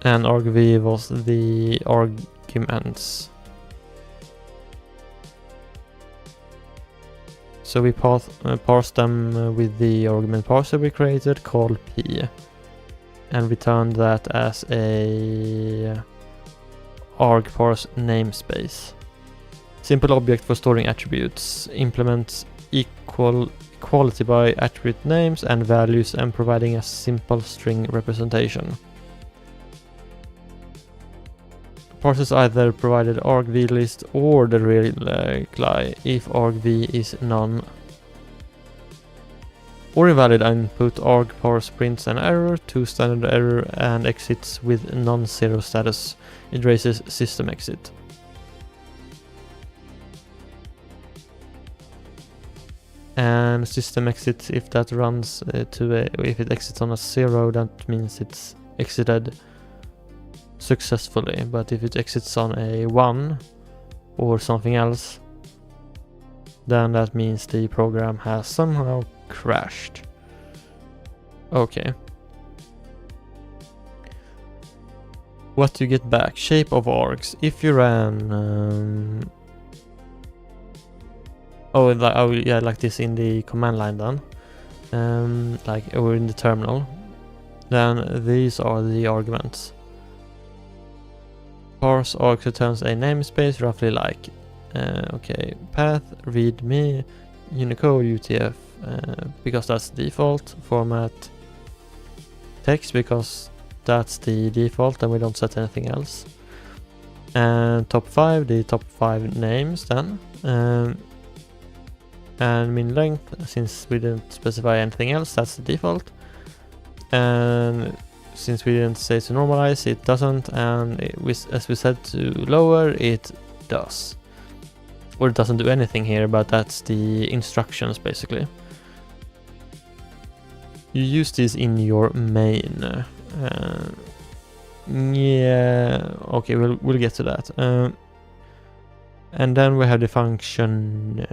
And argv was the arguments. So we parse them with the argument parser we created called p, and return that as a argparse namespace. Simple object for storing attributes. Implements equality by attribute names and values and providing a simple string representation. Parses either provided argv list or the reply if argv is none. Or invalid input argparse prints an error to standard error and exits with non-zero status. It raises system exit. And system exit, if that runs if it exits on a 0, that means it's exited successfully, but if it exits on a 1 or something else, then that means the program has somehow crashed. Okay. What do you get back? Shape of args. If you ran like this in the command line then, like or in the terminal, then these are the arguments. Parse args returns a namespace roughly like okay, path, readme, Unicode, UTF, because that's the default, format text because that's the default and we don't set anything else, and top 5, the top 5 names then, and min length, since we didn't specify anything else, that's the default, and since we didn't say to normalize, it doesn't, and as we said to lower, it does. Or it doesn't do anything here, but that's the instructions basically. You use this in your main. Yeah, okay, we'll get to that. And then we have the function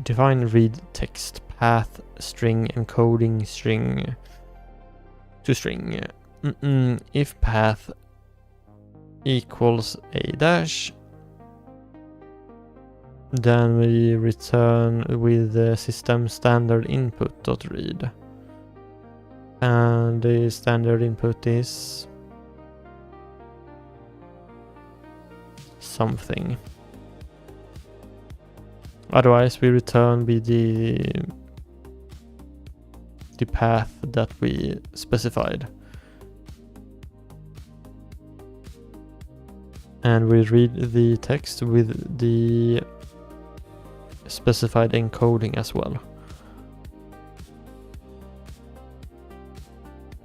define read text path string encoding string to string. If path equals a dash, then we return with the system standard input.read. And the standard input is something. Otherwise we return with the path that we specified. And we read the text with the specified encoding as well.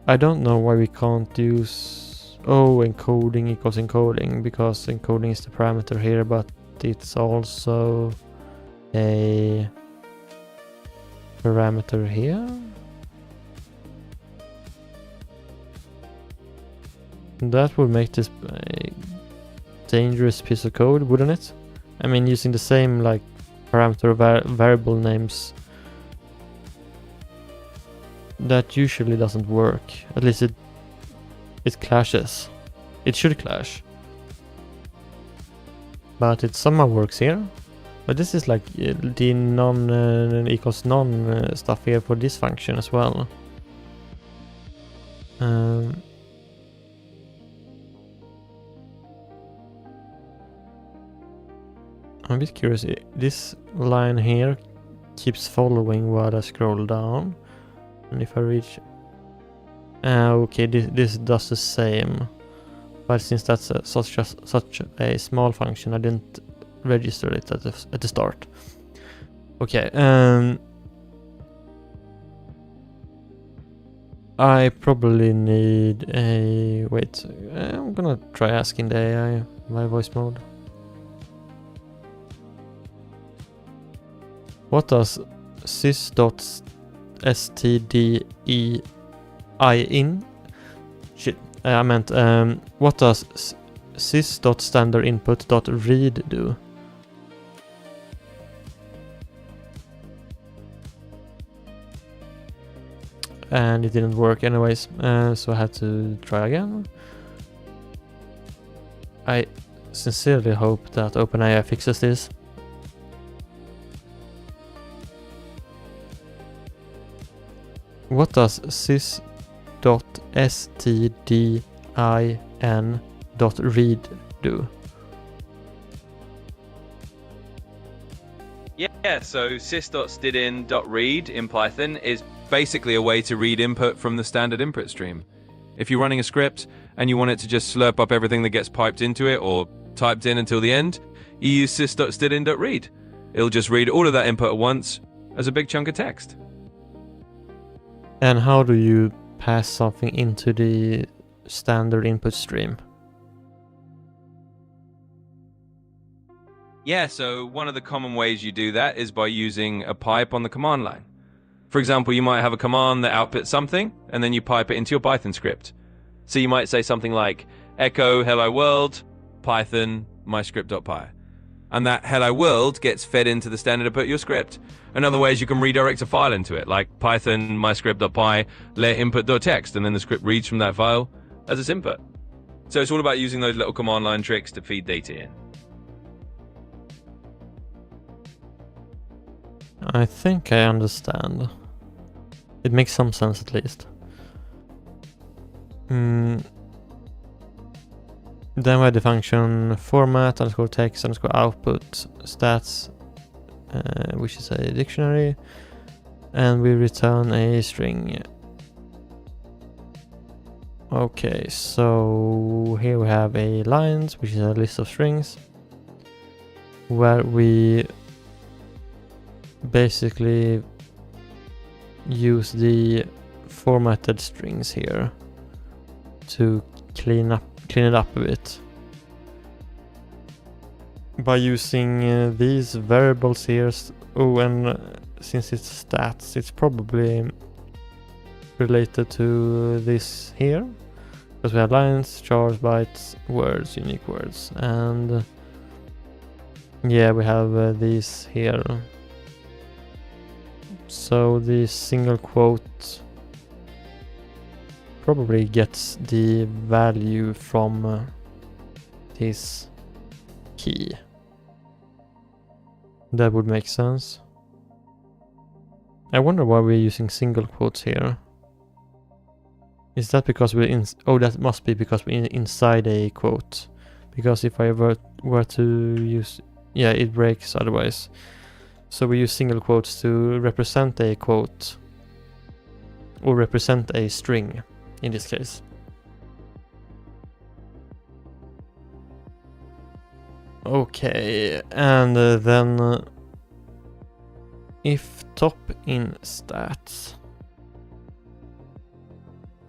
I don't know why we can't use encoding equals encoding, because encoding is the parameter here, but it's also a parameter here. That would make this a dangerous piece of code, wouldn't it? I mean, using the same like parameter variable names, that usually doesn't work. At least it clashes. It should clash, but it somehow works here. But this is like the non equals none stuff here for this function as well. I'm a bit curious. This line here keeps following while I scroll down, and if I reach, okay, this does the same. But since that's such a small function, I didn't register it at the start. Okay, I probably need a wait. I'm gonna try asking the AI my voice mode. What does sys.stdin? Shit, I meant what does sys.standardinput.read do? And it didn't work anyways, so I had to try again. I sincerely hope that OpenAI fixes this. What does sys.stdin.read do? Yeah, so sys.stdin.read in Python is basically a way to read input from the standard input stream. If you're running a script and you want it to just slurp up everything that gets piped into it or typed in until the end, you use sys.stdin.read. It'll just read all of that input at once as a big chunk of text. And how do you pass something into the standard input stream? Yeah, so one of the common ways you do that is by using a pipe on the command line. For example, you might have a command that outputs something, and then you pipe it into your Python script. So you might say something like echo hello world, Python, myscript.py. And that hello world gets fed into the standard input of your script. Another way is you can redirect a file into it, like Python, myscript.py, let input.txt, and then the script reads from that file as its input. So it's all about using those little command line tricks to feed data in. I think I understand. It makes some sense at least. Then we have the function format underscore text underscore output stats, which is a dictionary, and we return a string. Okay, so here we have a lines, which is a list of strings, where we basically use the formatted strings here to clean it up a bit by using these variables here. And since it's stats, it's probably related to this here, because we have lines, chars, bytes, words, unique words, and Yeah, we have these here. So the single quote probably gets the value from this key. That would make sense. I wonder why we're using single quotes here. Is that because we're in... Oh, that must be because we're inside a quote. Because if I were to use... Yeah, it breaks otherwise. So we use single quotes to represent a quote. Or represent a string, in this case. Okay, and then... if top in stats...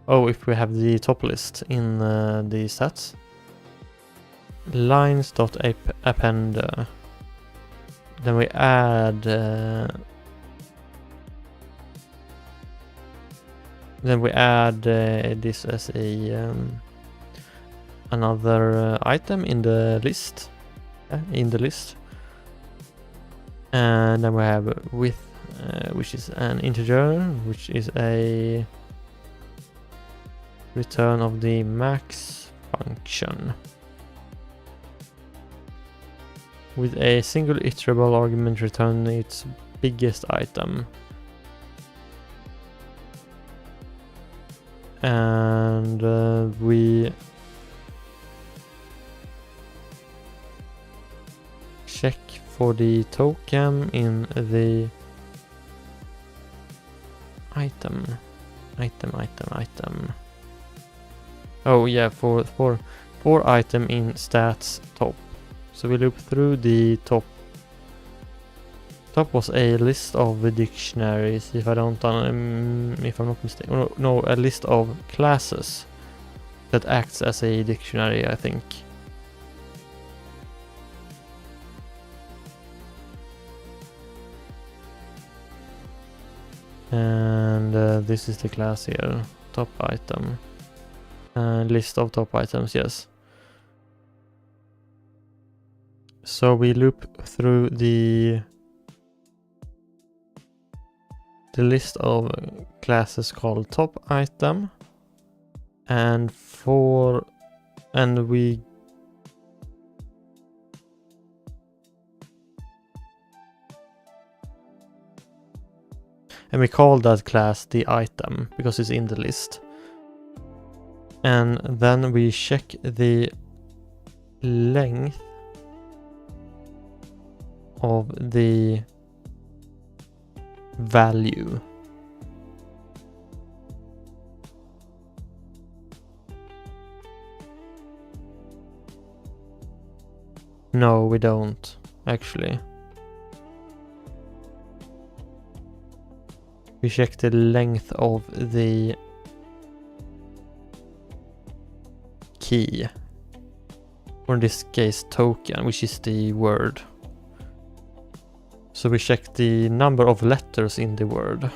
Oh, if we have the top list in the stats. Lines.append. Then we add... this as a another item in the list. And then we have width, which is an integer, which is a return of the max function with a single iterable argument return its biggest item. And we check for the token in the item. Oh yeah, for item in stats top. So we loop through the top. Top was a list of the dictionaries, if I'm not mistaken. No, a list of classes that acts as a dictionary, I think. And this is the class here, top item. List of top items, yes. So we loop through the list of classes called top item, and we call that class the item because it's in the list. And then we check the length of the value. No, we don't, actually. We check the length of the key, or in this case token, which is the word. So we check the number of letters in the word.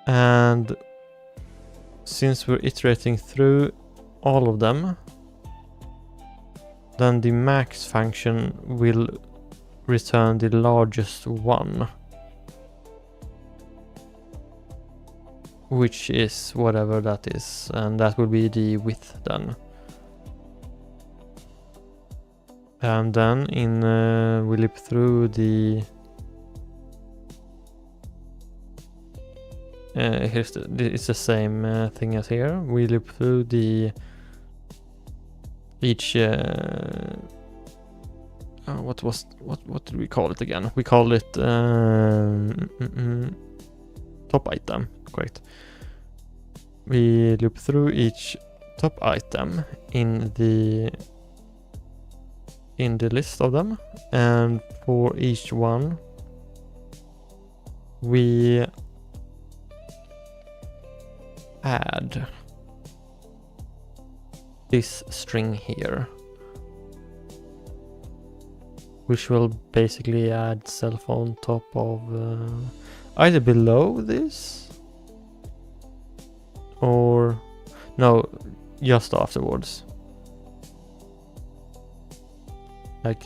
And since we're iterating through all of them, then the max function will return the largest one, which is whatever that is, and that will be the width then. And then we loop through the it's the same thing as here. We loop through the each what did we call it again? We call it top item, correct. We loop through each top item in the list of them, and for each one we add this string here, which will basically add self on top of either below this or no, just afterwards. like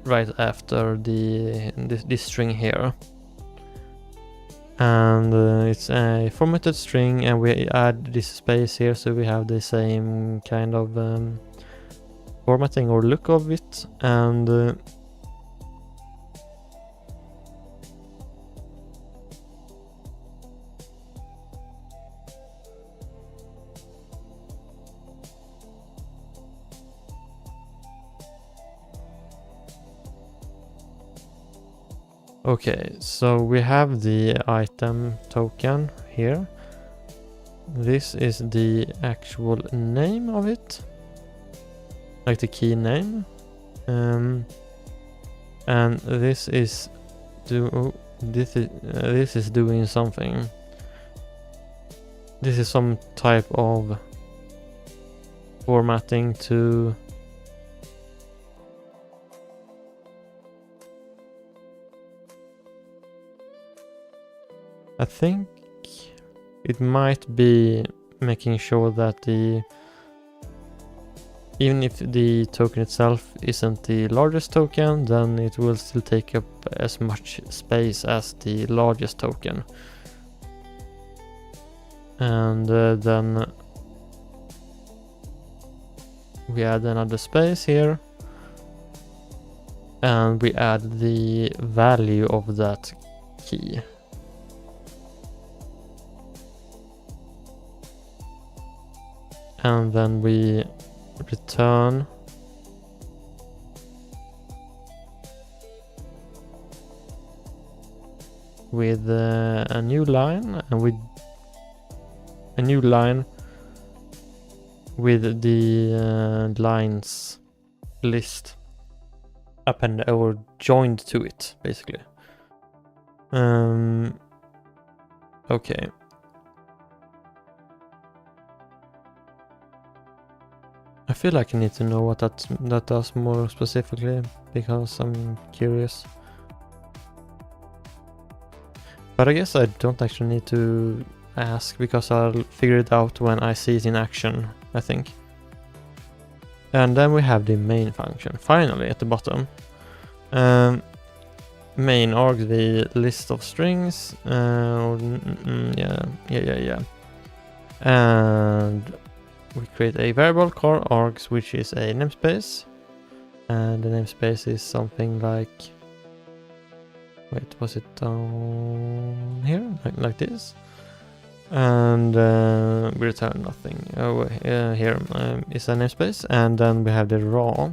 right after this string here. And it's a formatted string, and we add this space here so we have the same kind of formatting or look of it. And okay, so we have the item token here. This is the actual name of it, like the key name. And this is this is doing something. This is some type of formatting to I think it might be making sure that even if the token itself isn't the largest token, then it will still take up as much space as the largest token. And then we add another space here, and we add the value of that key. And then we return with a new line, and with a new line with the lines list appended or joined to it, basically. Okay. I feel like I need to know what that does more specifically, because I'm curious. But I guess I don't actually need to ask, because I'll figure it out when I see it in action, I think. And then we have the main function, finally, at the bottom. Main args the list of strings, yeah. And we create a variable called args, which is a namespace, and the namespace is something like, wait, was it down here, like this? And we return nothing. Here is a namespace, and then we have the raw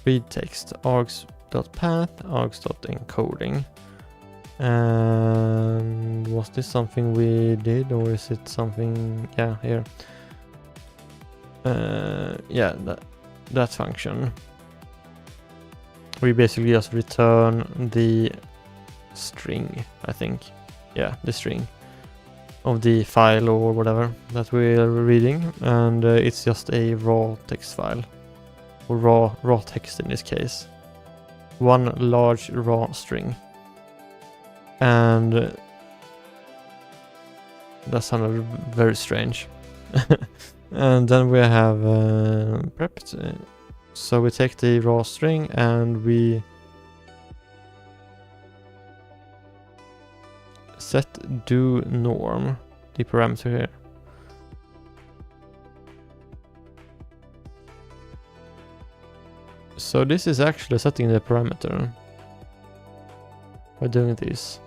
read text args.path, args.encoding. And was this something we did, or is it something? Yeah, here. Yeah, that function. We basically just return the string, I think. Yeah, the string of the file or whatever that we're reading, and it's just a raw text file, or raw text in this case. One large raw string. And that sounded very strange. And then we have prepped. So we take the raw string and we set do norm, the parameter here. So this is actually setting the parameter by doing this.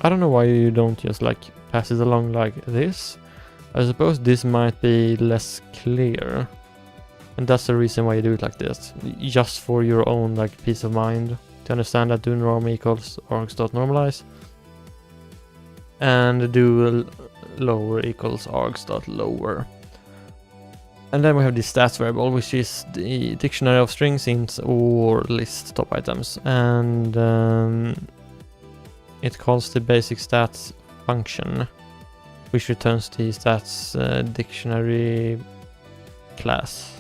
I don't know why you don't just like pass it along like this. I suppose this might be less clear, and that's the reason why you do it like this, just for your own like peace of mind, to understand that do norm equals args.normalize and do lower equals args.lower. And then we have the stats variable, which is the dictionary of strings, ints, or list top items, and it calls the basic stats function, which returns the stats dictionary class.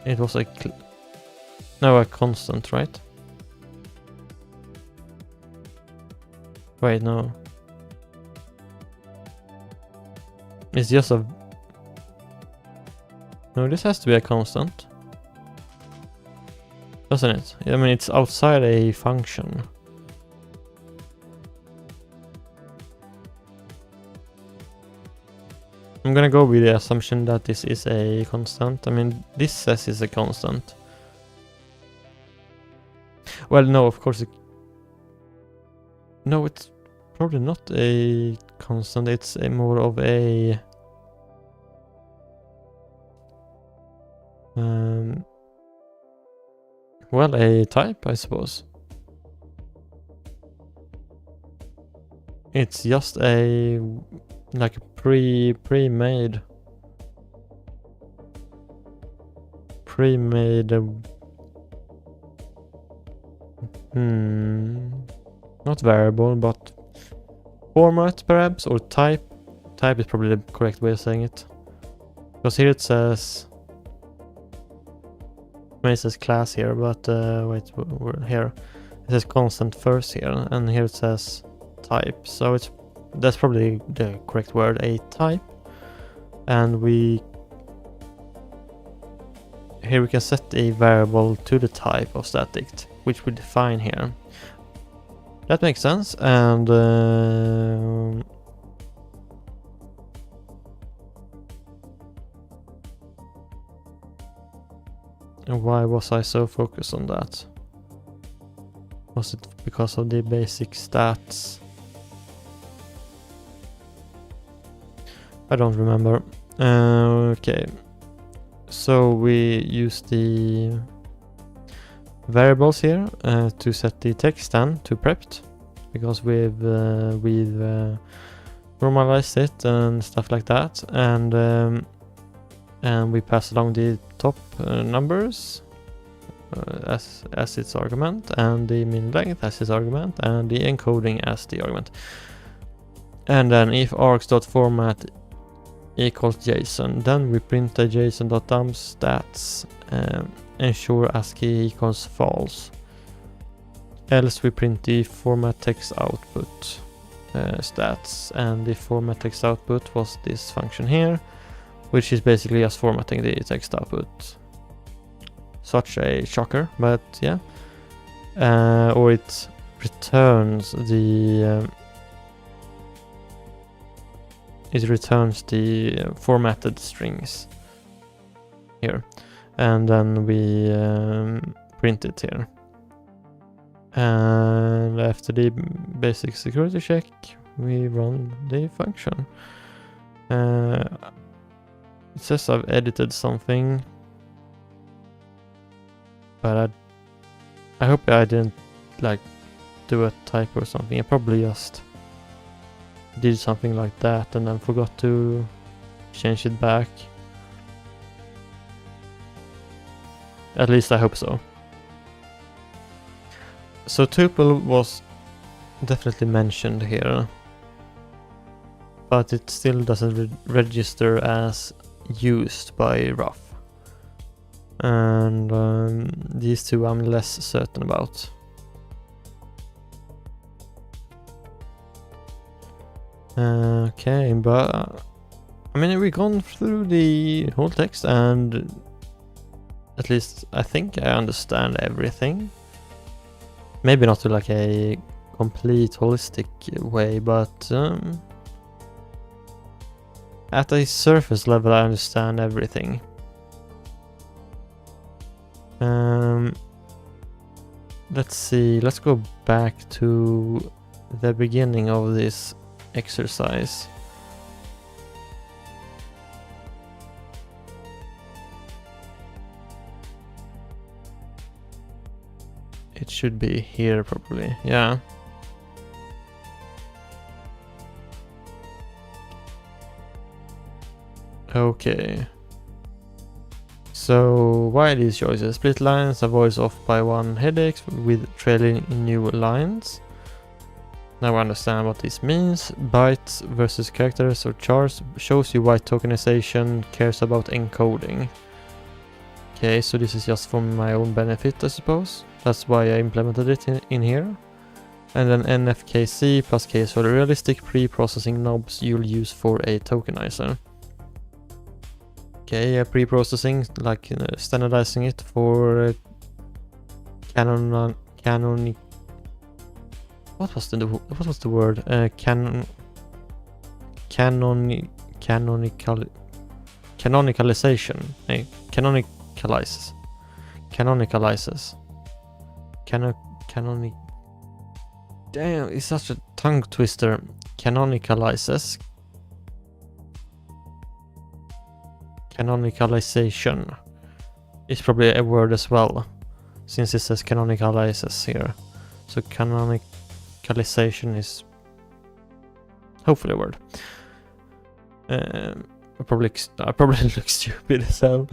It was a constant, right? Wait, no. It's just a... No, this has to be a constant. Doesn't it? I mean, it's outside a function. I'm gonna go with the assumption that this is a constant. I mean, this says it's a constant. Well, no, of course it... No, it's probably not a constant. It's a more of a... well, a type, I suppose. It's just a... like a pre-made... not variable, but format perhaps, or type. Type is probably the correct way of saying it. Because here it says... it says class here, but wait, we're here. It says constant first here, and here it says type. So that's probably the correct word, a type. And here we can set a variable to the type of static, which we define here. That makes sense. And why was I so focused on that? Was it because of the basic stats? I don't remember. Okay, so we use the variables here to set the text then to prepped, because we've normalized it and stuff like that, and we pass along the top numbers as its argument, and the min length as its argument, and the encoding as the argument. And then if args.format equals JSON, then we print the JSON.dump stats, ensure ASCII equals false. Else we print the format text output stats, and the format text output was this function here, which is basically just formatting the text output. Such a shocker, but yeah. Or it returns the formatted strings here, and then we print it here. And after the basic security check, we run the function. It says I've edited something, but I hope I didn't like do a typo or something. I probably just did something like that and then forgot to change it back. At least I hope so. So tuple was definitely mentioned here, but it still doesn't register as used by rough. And these two I'm less certain about. Okay, but I mean, we've gone through the whole text, and at least I think I understand everything. Maybe not to like a complete holistic way, but at a surface level I understand everything. Let's see, let's go back to the beginning of this exercise. It should be here probably, yeah. Okay. So why these choices? Split lines, avoids off by one headaches with trailing new lines. Now I understand what this means. Bytes versus characters or chars shows you why tokenization cares about encoding. Okay, so this is just for my own benefit, I suppose. That's why I implemented it in here. And then NFKC plus K is for the realistic pre-processing knobs you'll use for a tokenizer. Okay, pre-processing, like standardizing it for canonic. What was the word? Canonicalization. Canonicalizes. Canonic. Damn, it's such a tongue twister. Canonicalizes. Canonicalization is probably a word as well, since it says canonicalizes here. So canonicalization is hopefully a word. I probably look stupid as hell,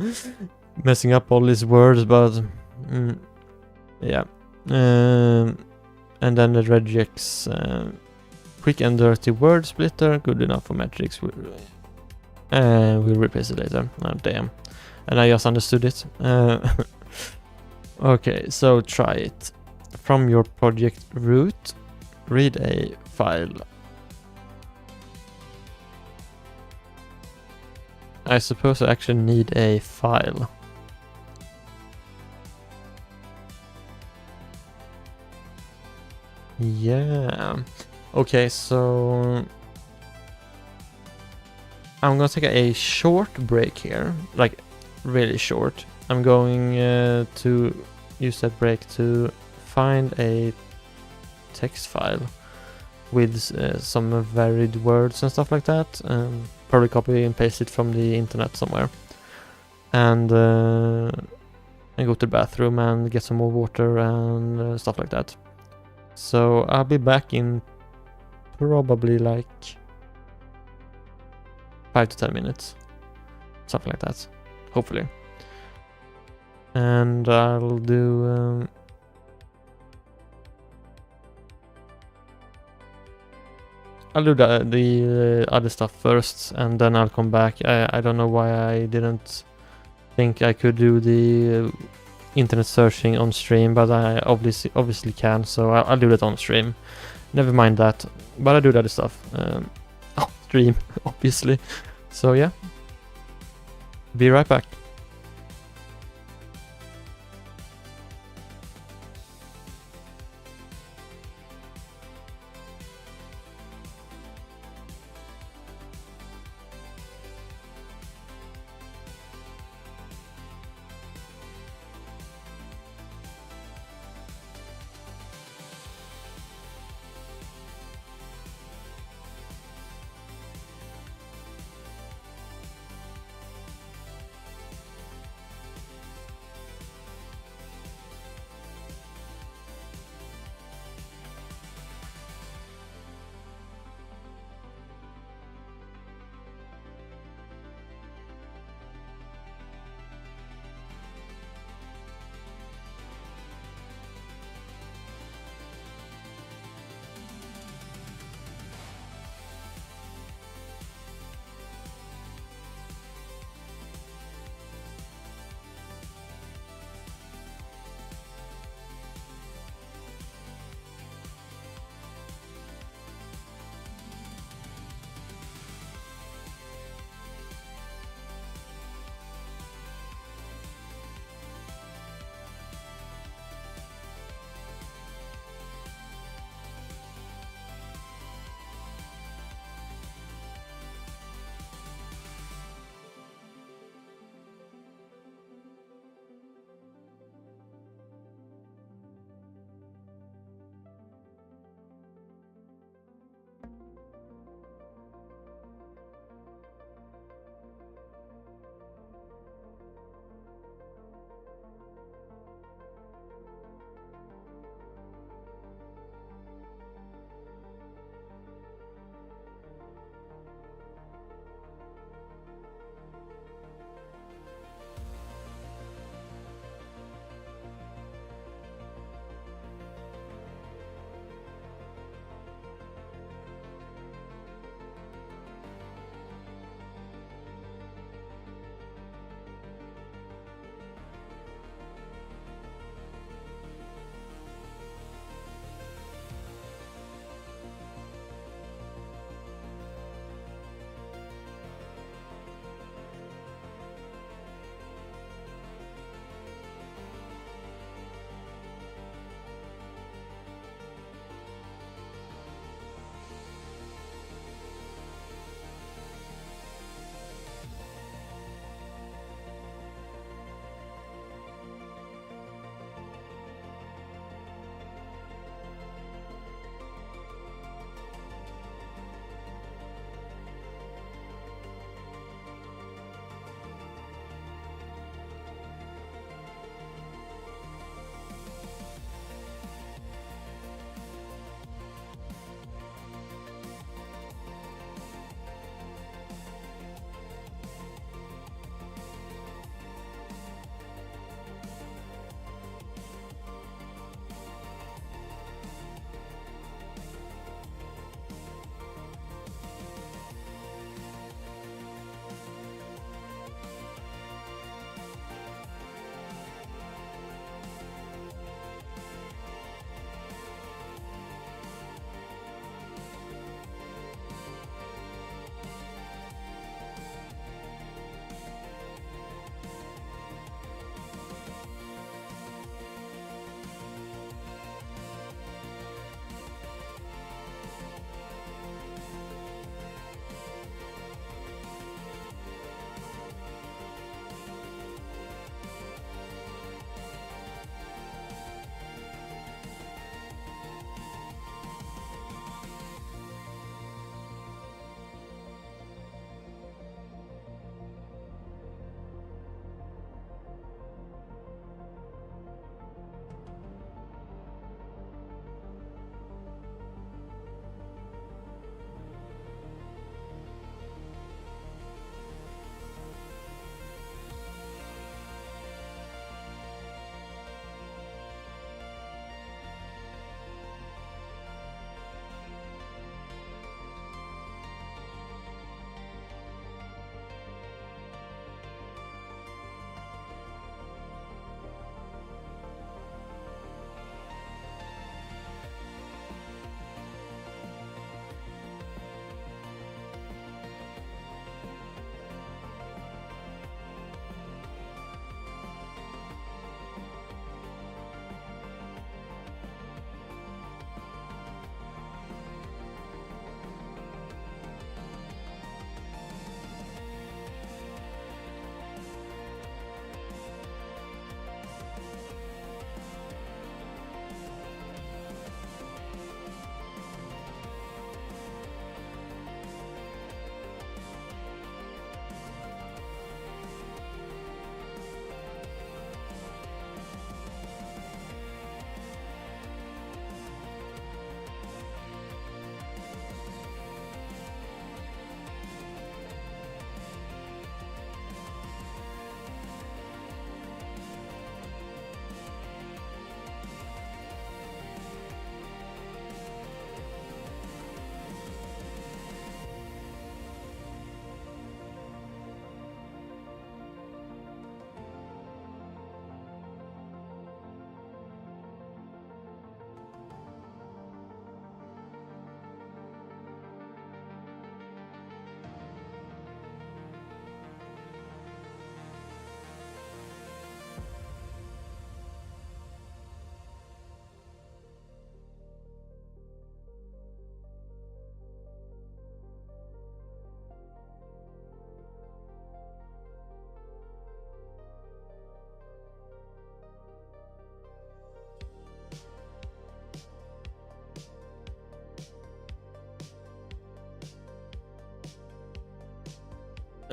messing up all these words, but yeah. And then the regex quick and dirty word splitter, good enough for metrics. We'll replace it later. Oh, damn. And I just understood it. Okay, so try it. From your project root, read a file. I suppose I actually need a file. Yeah. Okay, so I'm gonna take a short break here, like really short. I'm going to use that break to find a text file with some varied words and stuff like that. Probably copy and paste it from the internet somewhere. And go to the bathroom and get some more water and stuff like that. So I'll be back in probably like 5 to 10 minutes. Something like that. Hopefully. And I'll do... I'll do the other stuff first, and then I'll come back. I don't know why I didn't think I could do the internet searching on stream, but I obviously can, so I'll do that on stream. Never mind that, but I do the other stuff on stream, obviously. So yeah, be right back.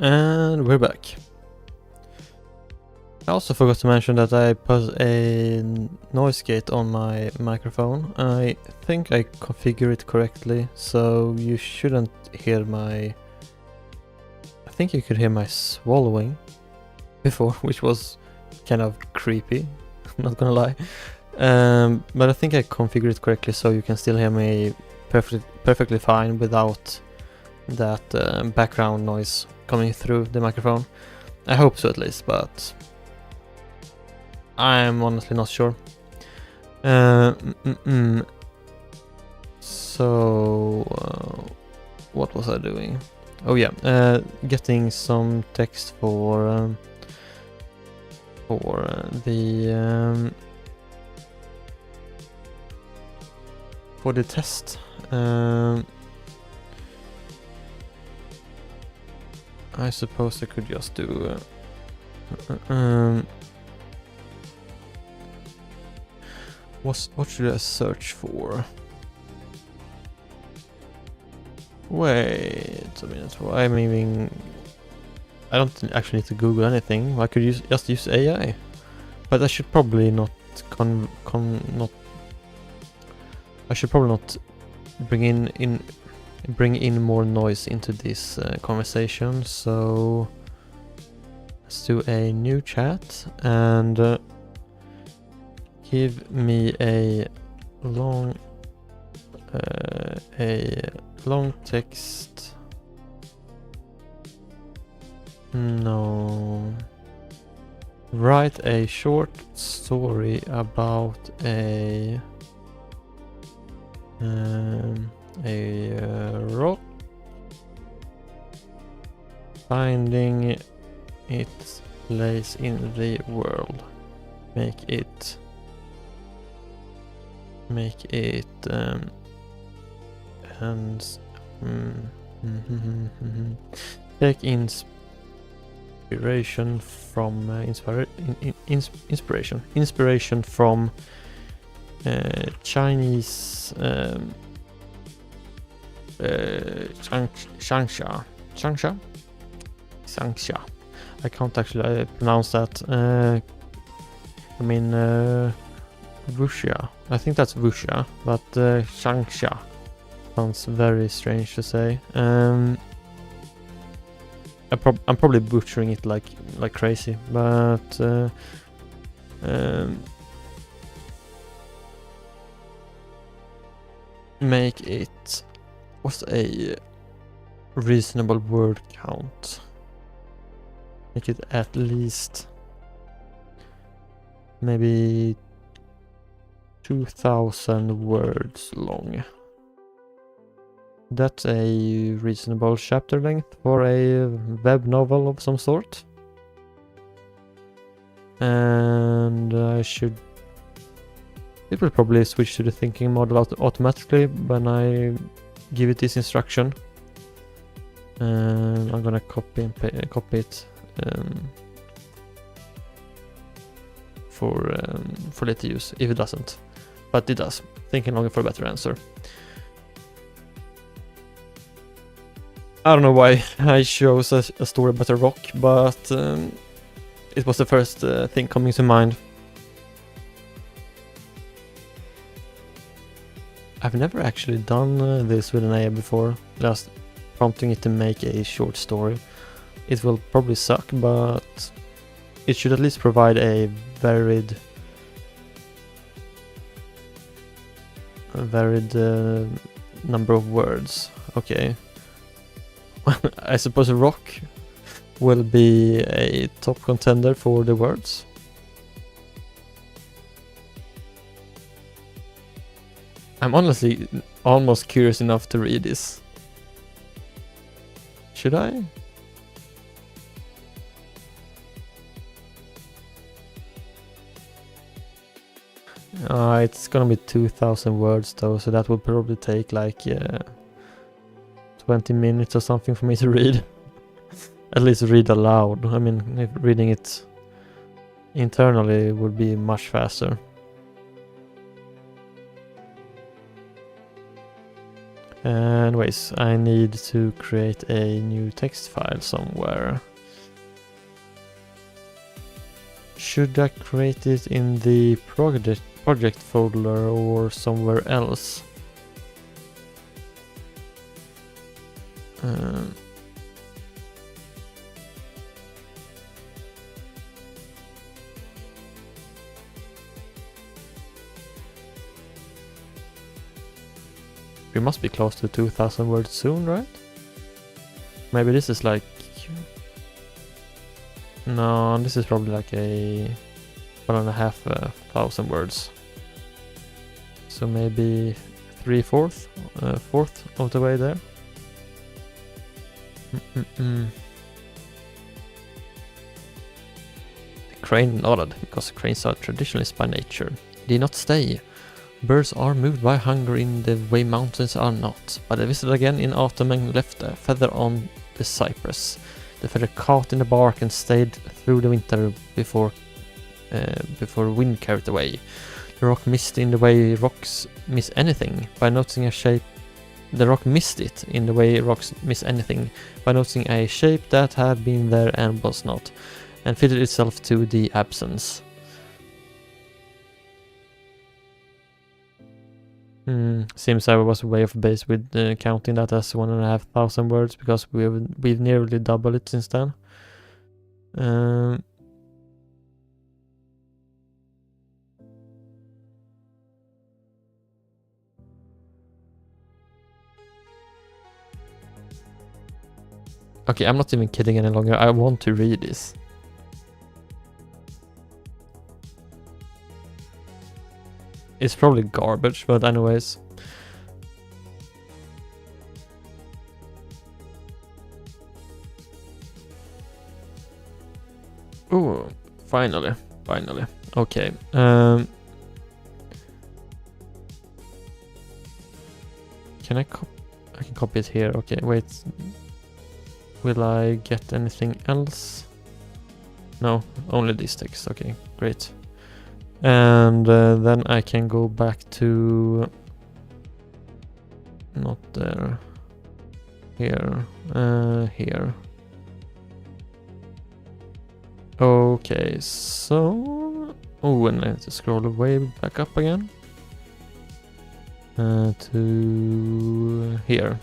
And we're back. I also forgot to mention that I put a noise gate on my microphone. I think I configure it correctly, so you shouldn't hear my... I think you could hear my swallowing before, which was kind of creepy, not gonna lie. But I think I configured it correctly so you can still hear me perfectly fine without that background noise coming through the microphone. I hope so at least, but I'm honestly not sure. So, what was I doing? Oh yeah, getting some text for the test. I suppose I could just do what should I search for? Wait a minute, I don't actually need to Google anything. I could just use AI, but I should probably not I should probably not bring in more noise into this conversation. So let's do a new chat and give me a long text. No. Write a short story about a rock finding its place in the world. Make it and take inspiration from inspiration from Chinese Changsha. I can't actually pronounce that. I mean Wuxia. I think that's Wuxia, but Changsha sounds very strange to say. I'm probably butchering it like crazy, but make it... What's a reasonable word count? Make it at least maybe 2,000 words long. That's a reasonable chapter length for a web novel of some sort. And it will probably switch to the thinking model automatically when I give it this instruction. And I'm gonna copy it for later use if it doesn't, but it does. Thinking longer for a better answer. I don't know why I chose a story about a rock, but it was the first thing coming to mind. I've never actually done this with an AI before, just prompting it to make a short story. It will probably suck, but it should at least provide a varied number of words. Okay. I suppose a rock will be a top contender for the words. I'm honestly almost curious enough to read this. Should I? It's gonna be 2,000 words though, so that will probably take like 20 minutes or something for me to read. At least read aloud. I mean, if reading it internally would be much faster. Anyways, I need to create a new text file somewhere. Should I create it in the project folder or somewhere else? We must be close to 2000 words soon, right? Maybe this is like... No, this is probably like a 1,500 words. So maybe 3/4 fourth of the way there. The crane nodded, because cranes are traditionalists by nature. Did not stay. Birds are moved by hunger in the way mountains are not. But I visited again in autumn and left a feather on the cypress. The feather caught in the bark and stayed through the winter before wind carried away. The rock missed in the way rocks miss anything by noticing a shape. The rock missed it in the way rocks miss anything by noticing a shape that had been there and was not, and fitted itself to the absence. Seems I was way off base with counting that as 1,500 words, because we've nearly doubled it since then. Okay, I'm not even kidding any longer. I want to read this. It's probably garbage, but anyways. Oh, finally. Okay. Can I can copy it here. Okay, wait. Will I get anything else? No, only this text. Okay, great. And then I can go back to... Not there. Here. Here. Okay, so... Oh, and I have to scroll way back up again. To here.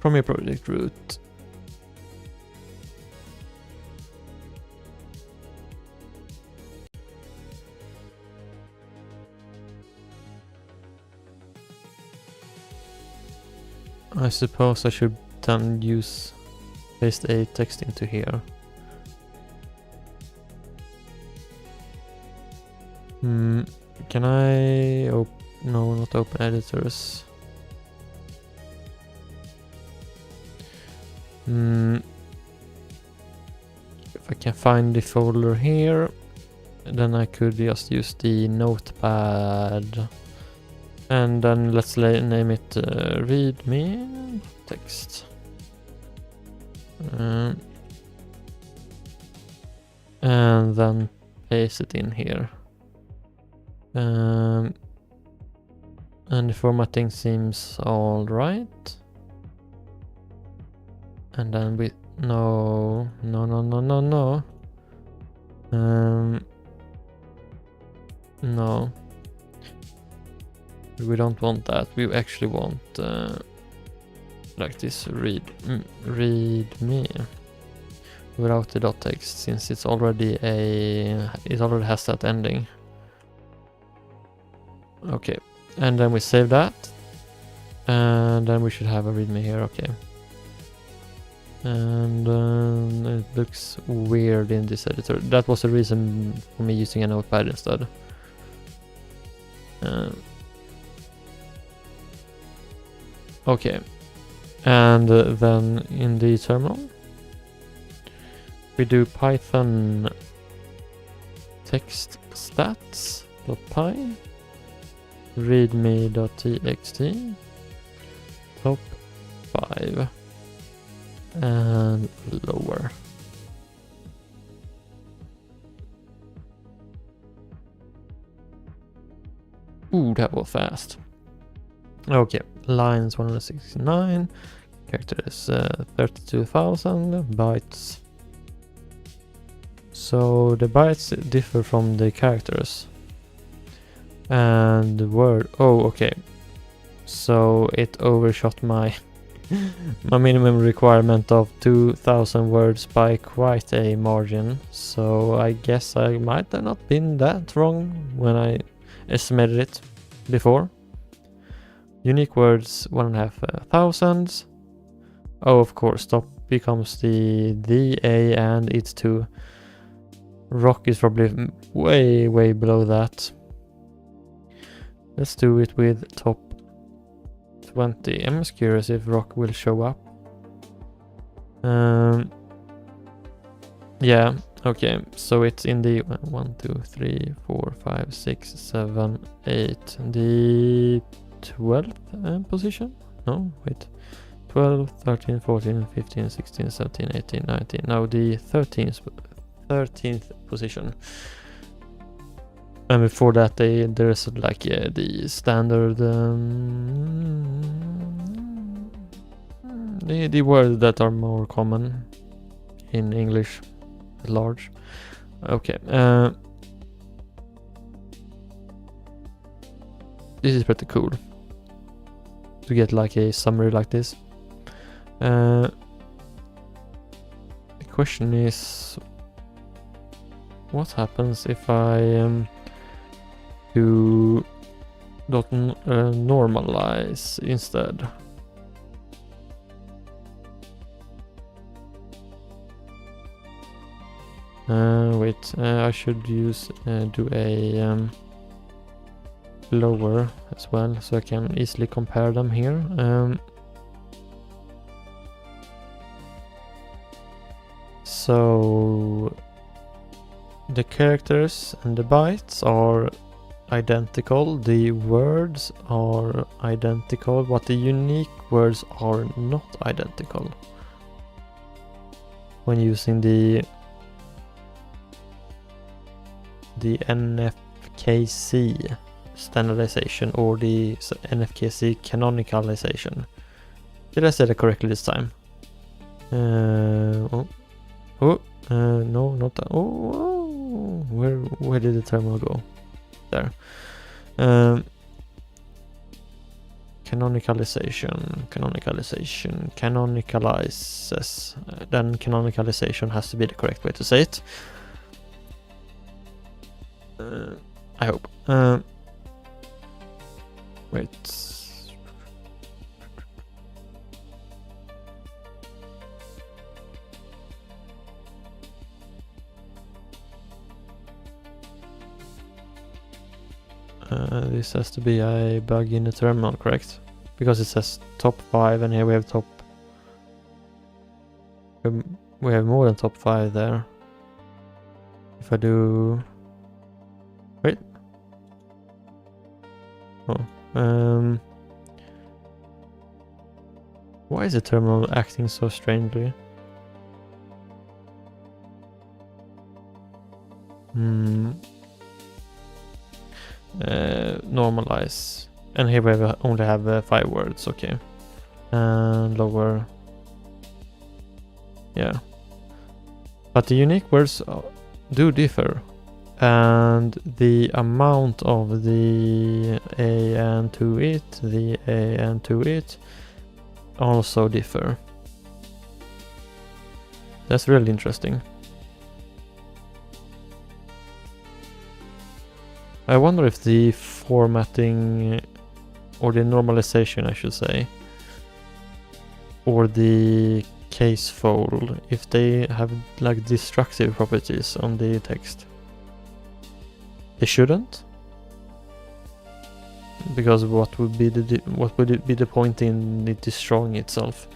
From your project root. I suppose I should then paste a text into here. Can I no, not open editors. If I can find the folder here, then I could just use the notepad. And then let's name it readme text. And then paste it in here. And the formatting seems alright. And then we... No. No. We don't want that. We actually want like this read me without the dot text, since it already has that ending. Okay, and then we save that, and then we should have a readme here. Okay, and it looks weird in this editor. That was the reason for me using a notepad instead. Okay, and then in the terminal we do python text stats.py readme.txt top 5 and lower. Ooh, that was fast. Okay, lines 169, characters 32,000 bytes. So the bytes differ from the characters. And the word, oh okay. So it overshot my my minimum requirement of 2,000 words by quite a margin. So I guess I might have not been that wrong when I estimated it before. Unique words 1,500. Oh, of course, stop becomes the A and it's 2. Rock is probably way below that. Let's do it with top 20. I'm just curious if rock will show up. Yeah, okay, so it's in the 1, 2, 3, 4, 5, 6, 7, 8, the 12th position? No, wait. 12, 13, 14, 15, 16, 17, 18, 19. Now the 13th position. And before that, there's like the standard, the words that are more common in English at large. Okay. This is pretty cool to get like a summary like this. The question is, what happens if I do normalize instead? Wait, I should use do a lower as well, so I can easily compare them here. So the characters and the bytes are identical, the words are identical, but the unique words are not identical when using the NFKC standardization or the NFKC canonicalization. Did I say that correctly this time? No, not that. Oh, where did the terminal go? There. Canonicalizes. Then canonicalization has to be the correct way to say it. I hope. Wait. This has to be a bug in the terminal, correct? Because it says top 5 and here we have top... We have more than top 5 there. If I do... Wait. Oh. Why is the terminal acting so strangely? Normalize, and here we only have 5 words. Okay, and lower. Yeah, but the unique words do differ, and the amount of the A and to it, the A and to it also differ. That's really interesting. I wonder if the formatting, or the normalization I should say, or the case fold, if they have like destructive properties on the text. They shouldn't, because what would be the point in it destroying itself?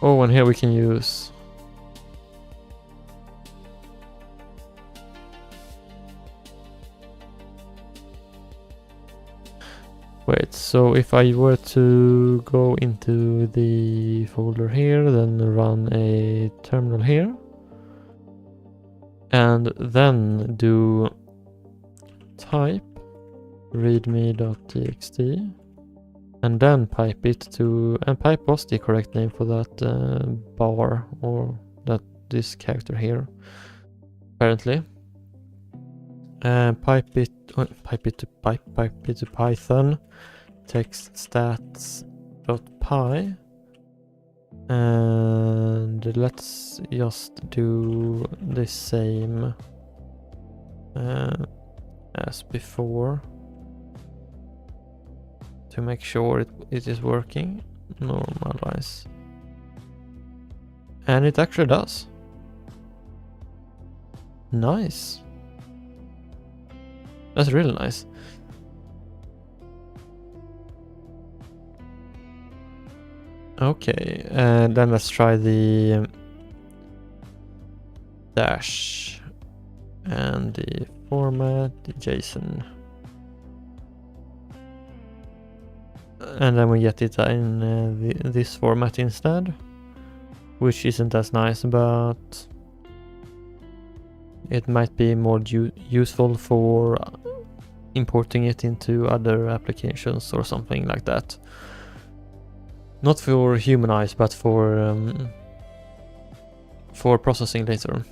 Oh, and here we can use... Wait, so if I were to go into the folder here, then run a terminal here. and then do type readme.txt and then pipe it to, and pipe was the correct name for that bar, or that this character here apparently. Pipe it to Python text stats.py, and let's just do the same as before to make sure it is working. Normalize, and it actually does. Nice. That's really nice. Okay, then let's try the dash and the format, the JSON. And then we get it in this format instead, which isn't as nice, but it might be more useful for importing it into other applications or something like that. Not for human eyes, but for processing later.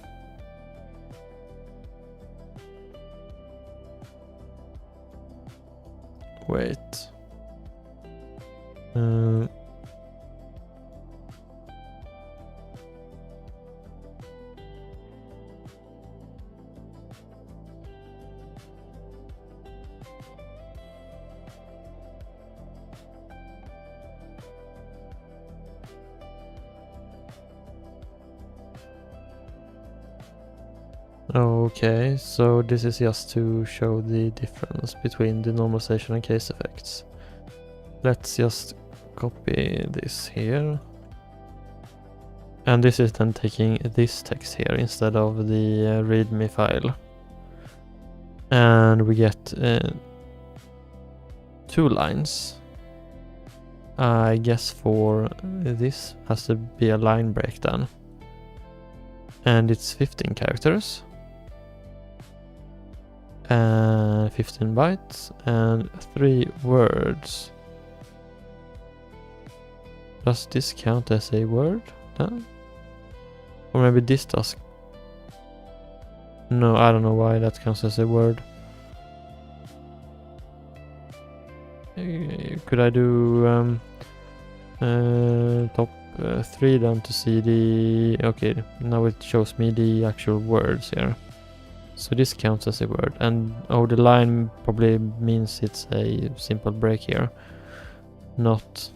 Wait. Okay, so this is just to show the difference between the normalization and case effects. Let's just copy this here. And this is then taking this text here instead of the readme file. And we get 2 lines. I guess for this has to be a line break then. And it's 15 characters. 15 bytes and 3 words. Does this count as a word then? Or maybe this does. No, I don't know why that counts as a word. Could I do top 3 then to see the... Okay, now it shows me the actual words here. So this counts as a word, and the line probably means it's a simple break here, not.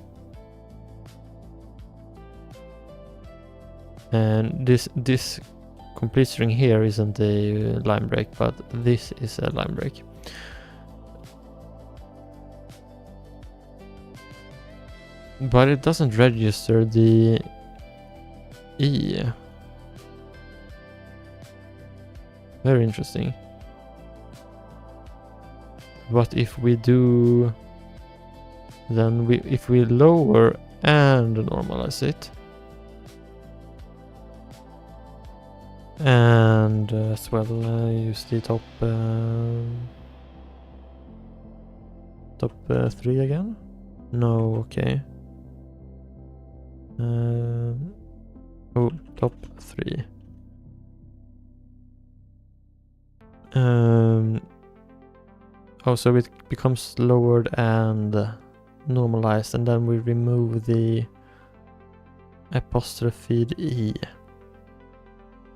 And this complete string here isn't a line break, but this is a line break. But it doesn't register the E. Very interesting. But if we do, then if we lower and normalize it, and as well use the top 3 again. No, okay. Top 3. So it becomes lowered and normalized, and then we remove the apostrophe E.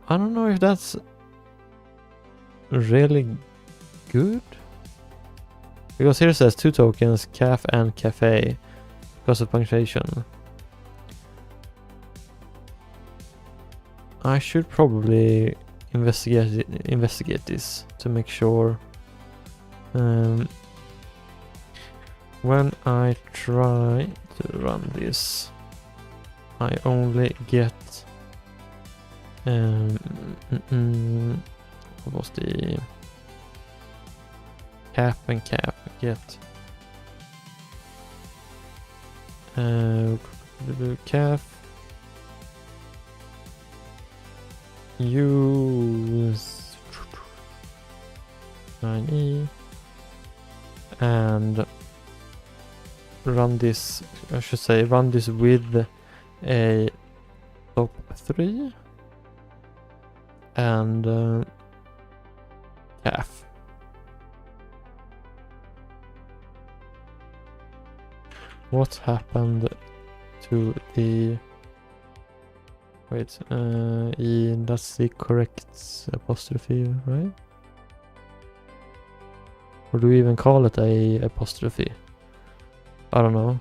I don't know if that's really good, because here it says 2 tokens, caf and cafe, because of punctuation. I should probably investigate this to make sure. When I try to run this, I only get what was the cap and cap get calf use 9e, and run this, I should say, run this with a top 3 and calf. What happened to the... Wait, E, that's the correct apostrophe, right? Or do we even call it a apostrophe? I don't know.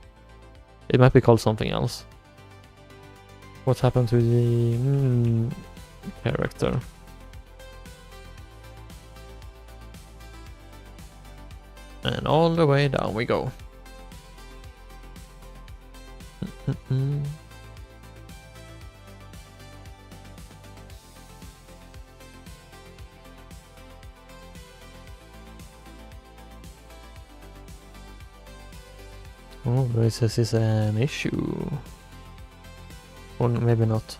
It might be called something else. What happened to the character? And all the way down we go. Oh, this is an issue. Or maybe not.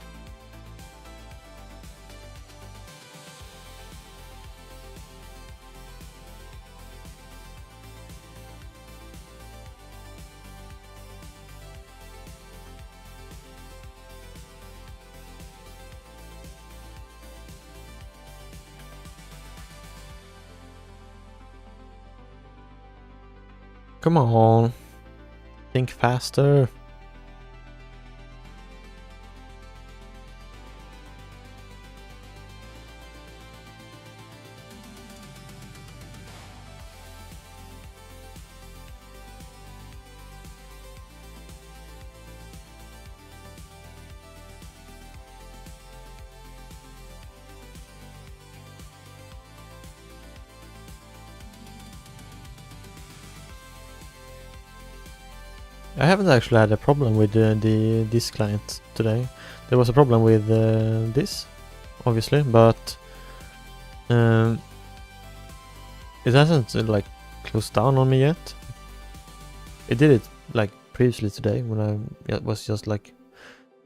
Come on. Think faster. I haven't actually had a problem with this client today. There was a problem with this, obviously, but it hasn't like closed down on me yet. It did it like previously today when I was just like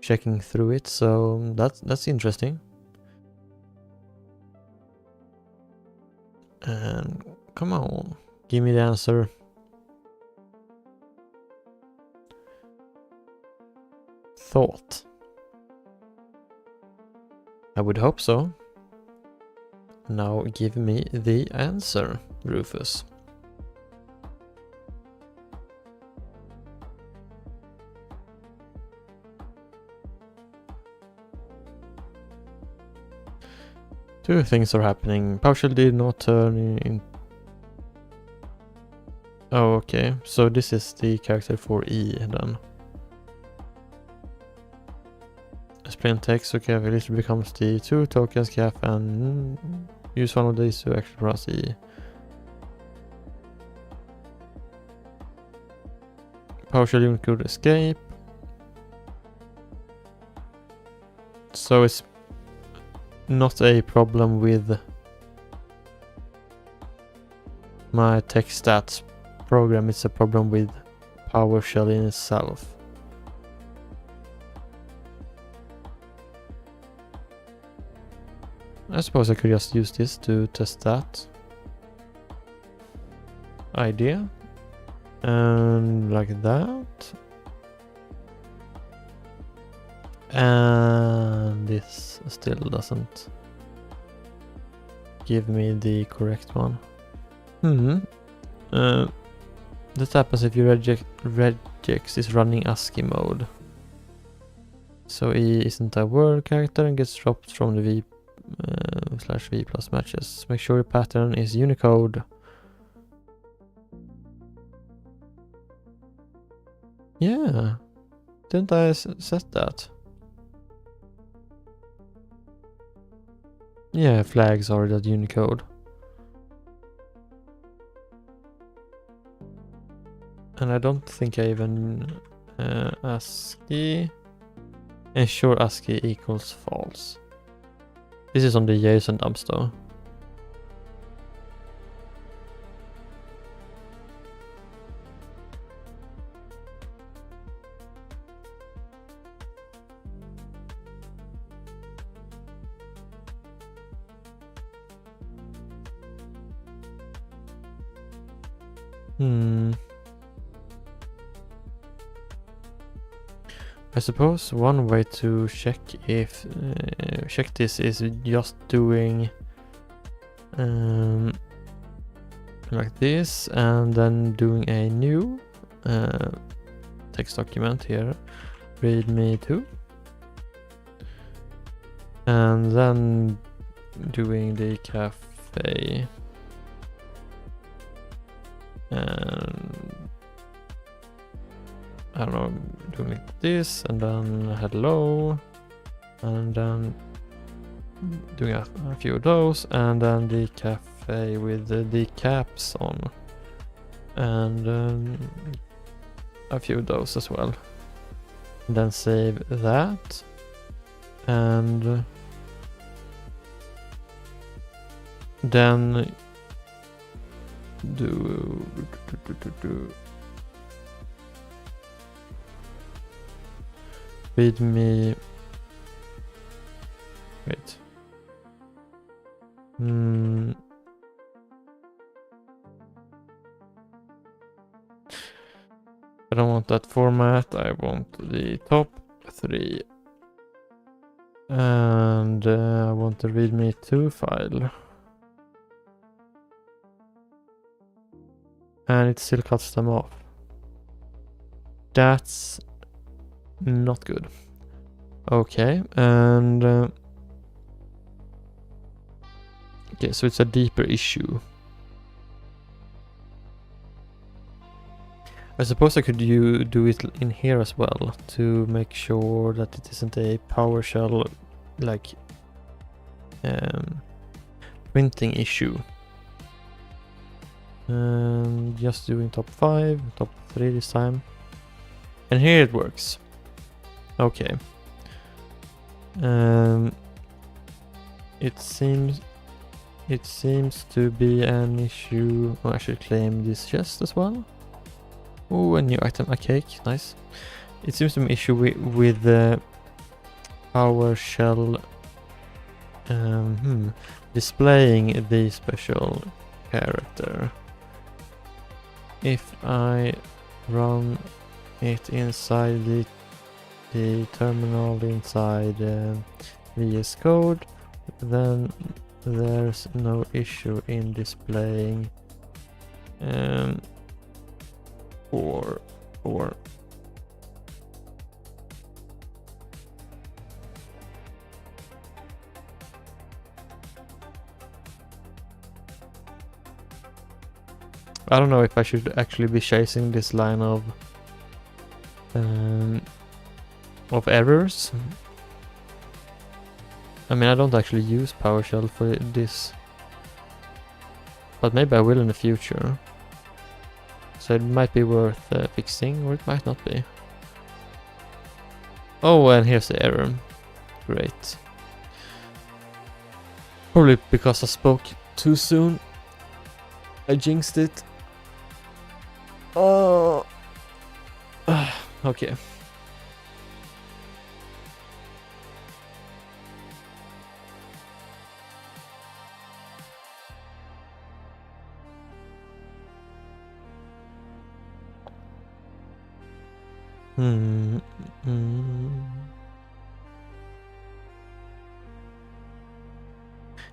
checking through it, so that's interesting. And come on, give me the answer. Thought. I would hope so. Now give me the answer, Rufus. Two things are happening. PowerShell did not turn in. Oh, okay. So this is the character for E then. Plain text, okay, it becomes the 2 tokens calf and use one of these to actually press E. PowerShell unit could escape. So it's not a problem with my text stats program, it's a problem with PowerShell in itself. I suppose I could just use this to test that idea. And like that. And this still doesn't give me the correct one. That happens if you regex is running ASCII mode. So E isn't a word character and gets dropped from the V /V plus matches. Make sure your pattern is Unicode. Yeah, didn't I set that? Yeah, flags are that Unicode. And I don't think I even ASCII. Ensure ASCII equals false. This is on the JSON dumps though. I suppose one way to check if check this is just doing like this and then doing a new text document here, readme 2, and then doing the cafe and I don't know, doing like this and then hello and then doing a few of those and then the cafe with the caps on and a few of those as well, and then save that and then do readme. Wait. I don't want that format. I want the top 3. And I want the readme 2 file. And it still cuts them off. That's not good. Okay, and okay, so it's a deeper issue. I suppose I could do it in here as well to make sure that it isn't a PowerShell like printing issue. And just doing top 5, top 3 this time. And here it works. Okay. It seems to be an issue. Oh, I should claim this chest as well. Oh, a new item, a cake, nice. It seems to be an issue with the PowerShell displaying the special character. If I run it inside the terminal inside VS Code, then there's no issue in displaying or I don't know if I should actually be chasing this line of errors. I mean, I don't actually use PowerShell for this, but maybe I will in the future. So it might be worth fixing, or it might not be. Oh, and here's the error. Great. Probably because I spoke too soon. I jinxed it. Oh. Okay.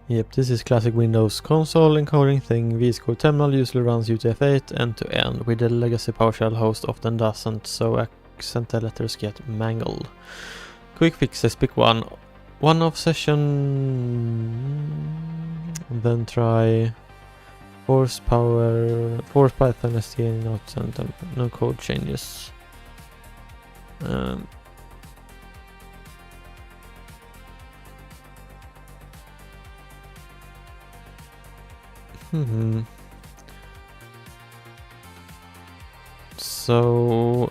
Yep, this is classic Windows console encoding thing. VS Code terminal usually runs UTF-8 end to end, with the legacy PowerShell host often doesn't, so accent letters get mangled. Quick fixes: pick one off session, then try force Python std notes and no code changes. So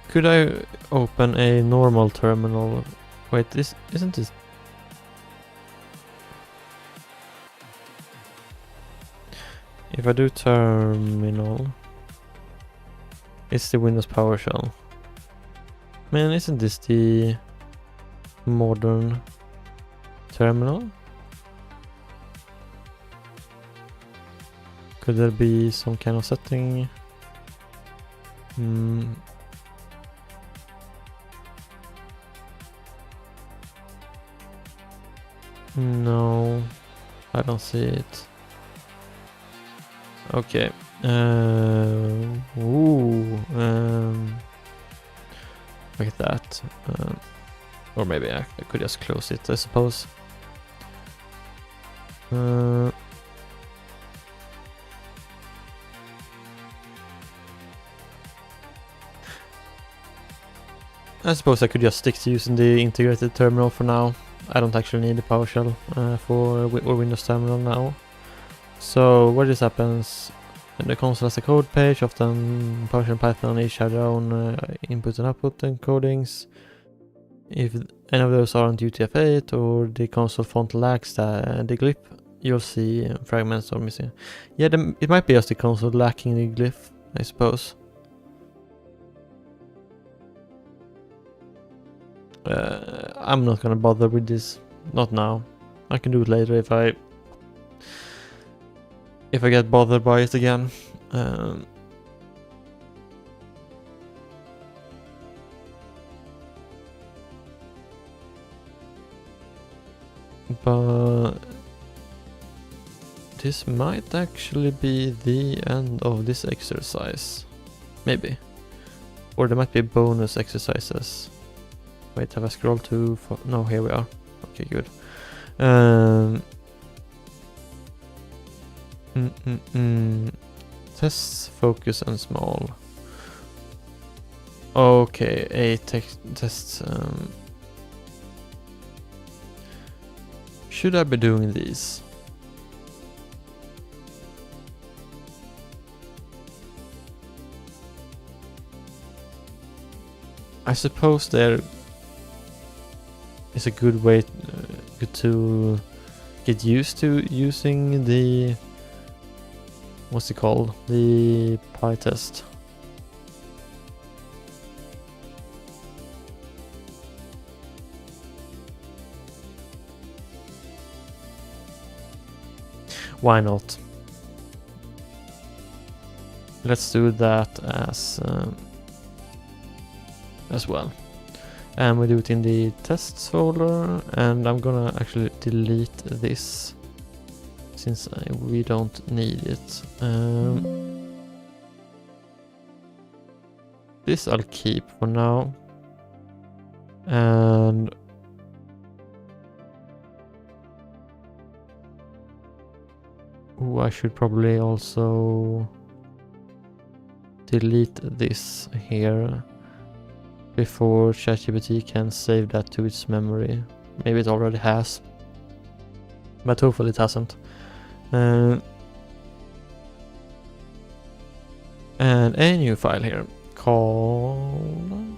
could I open a normal terminal? Wait, this isn't this. If I do terminal, it's the Windows PowerShell. Man, isn't this the modern terminal? Could there be some kind of setting? No, I don't see it. Okay. Like that. Or maybe I could just close it, I suppose. I suppose I could just stick to using the integrated terminal for now. I don't actually need the PowerShell or Windows Terminal now. So what just happens? The console has a code page. Often PowerShell and Python each have their own input and output encodings. If any of those aren't UTF-8 or the console font lacks the glyph, you'll see fragments or missing. Yeah, it might be just the console lacking the glyph, I suppose. I'm not gonna bother with this, not now. I can do it later if I get bothered by it again. But this might actually be the end of this exercise, maybe, or there might be bonus exercises. Wait, have I scrolled to... No, here we are. Okay, good. Tests, focus, and small. Okay, a test. Should I be doing these? I suppose there is a good way to get used to using the, what's it called, the PyTest. Why not? Let's do that as well. And we do it in the tests folder, and I'm gonna actually delete this since we don't need it. This I'll keep for now, and I should probably also delete this here before ChatGPT can save that to its memory. Maybe it already has, but hopefully it hasn't. And a new file here called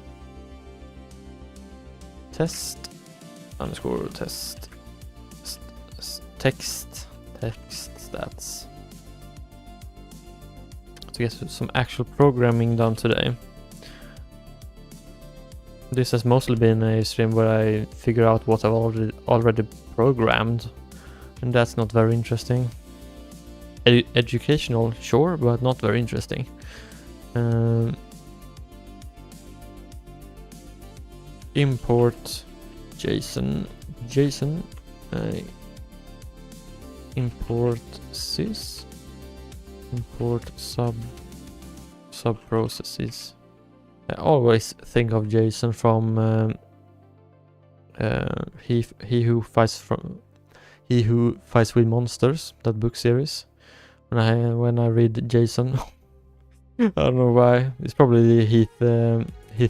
test underscore test text stats to get some actual programming done today. This has mostly been a stream where I figure out what I've already programmed, and that's not very interesting. Educational, sure, but not very interesting. Import JSON, import sys, import sub processes. I always think of Jason from He Who Fights with Monsters, that book series. When I read Jason, I don't know why. It's probably Heath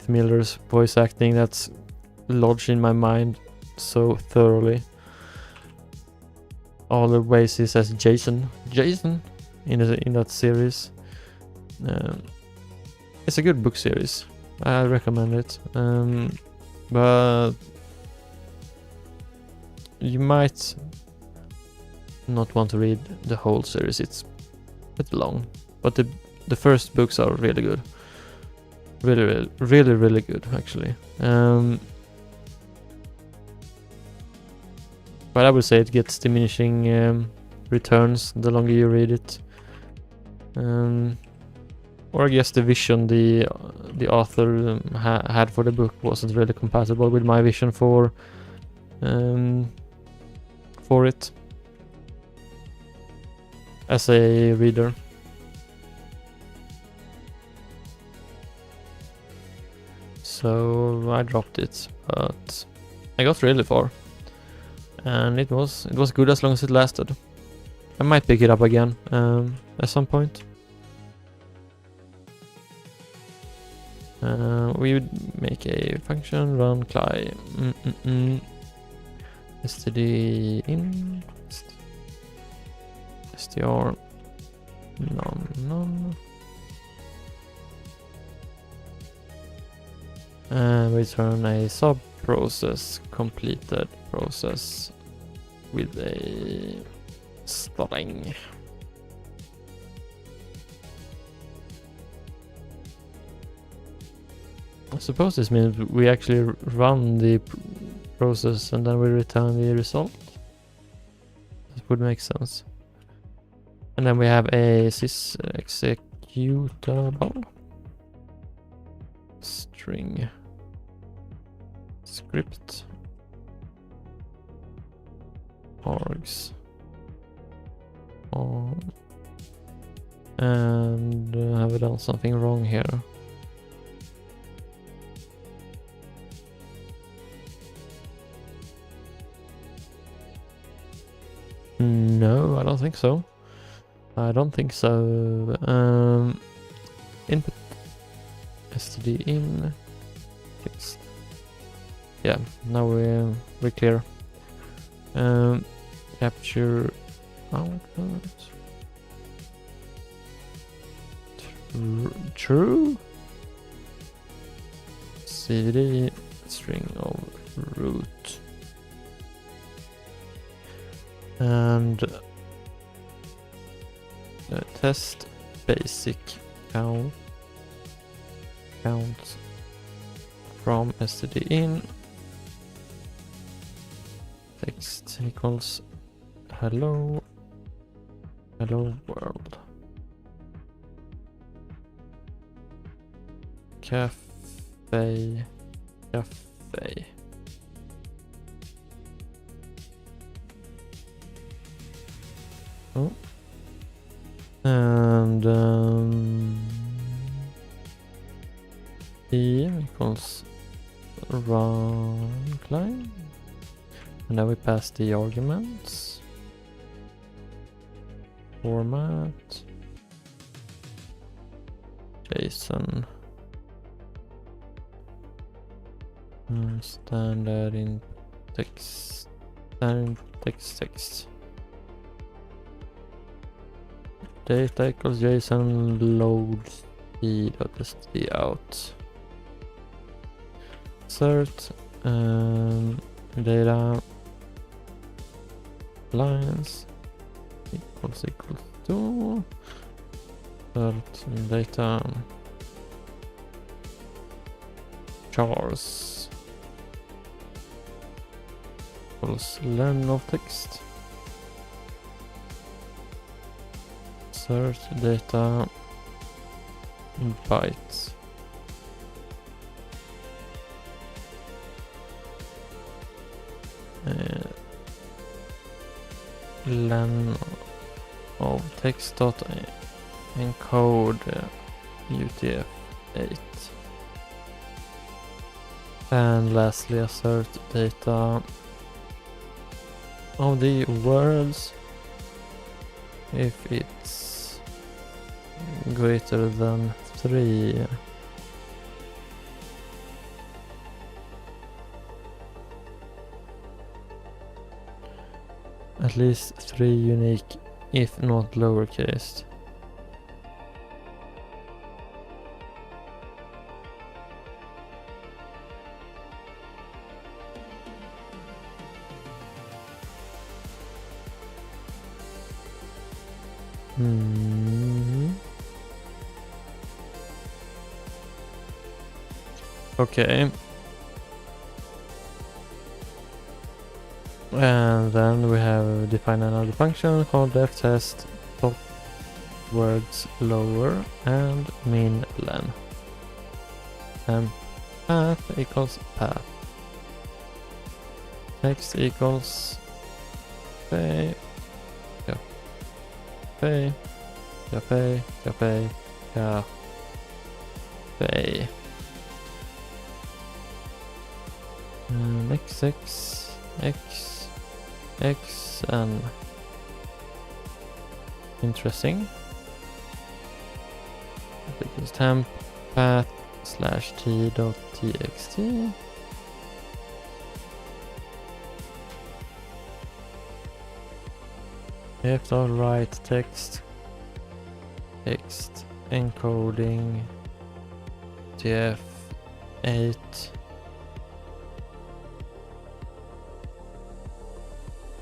Miller's voice acting that's lodged in my mind so thoroughly. All the ways he says Jason in that series. It's a good book series. I recommend it. But you might not want to read the whole series. It's a bit long, but the first books are really good. Really good, actually. But I would say it gets diminishing returns the longer you read it. Or I guess the vision the author had for the book wasn't really compatible with my vision for it as a reader. So I dropped it, but I got really far, and it was good as long as it lasted. I might pick it up again at some point. We would make a function run cli std in str none. And return a sub process completed process with a string. I suppose this means we actually run the process and then we return the result. That would make sense. And then we have a sys executable string script args on, and have I done something wrong here? No, I don't think so. Input std in text. Yeah, now we're clear. Capture output. True. cd string of root. And test basic count from std in text equals hello world cafe. Oh. And e equals run climb, and then we pass the arguments, format JSON, standard in text, standard text. Data equals JSON loads e.std out. Cert data lines equals to cert data chars equals len of text. Cert data bytes. Len of text dot encode UTF-8. And lastly, assert data of the words if it's greater than 3. At least 3 unique, if not lowercase. Okay. And then we have defined another function called deftest words lower and min len. And path equals path. Text equals cafe, cafe, cafe, cafe, cafe. XX, X, X, and interesting. Because temp path slash t.txt. Left or right text encoding tf8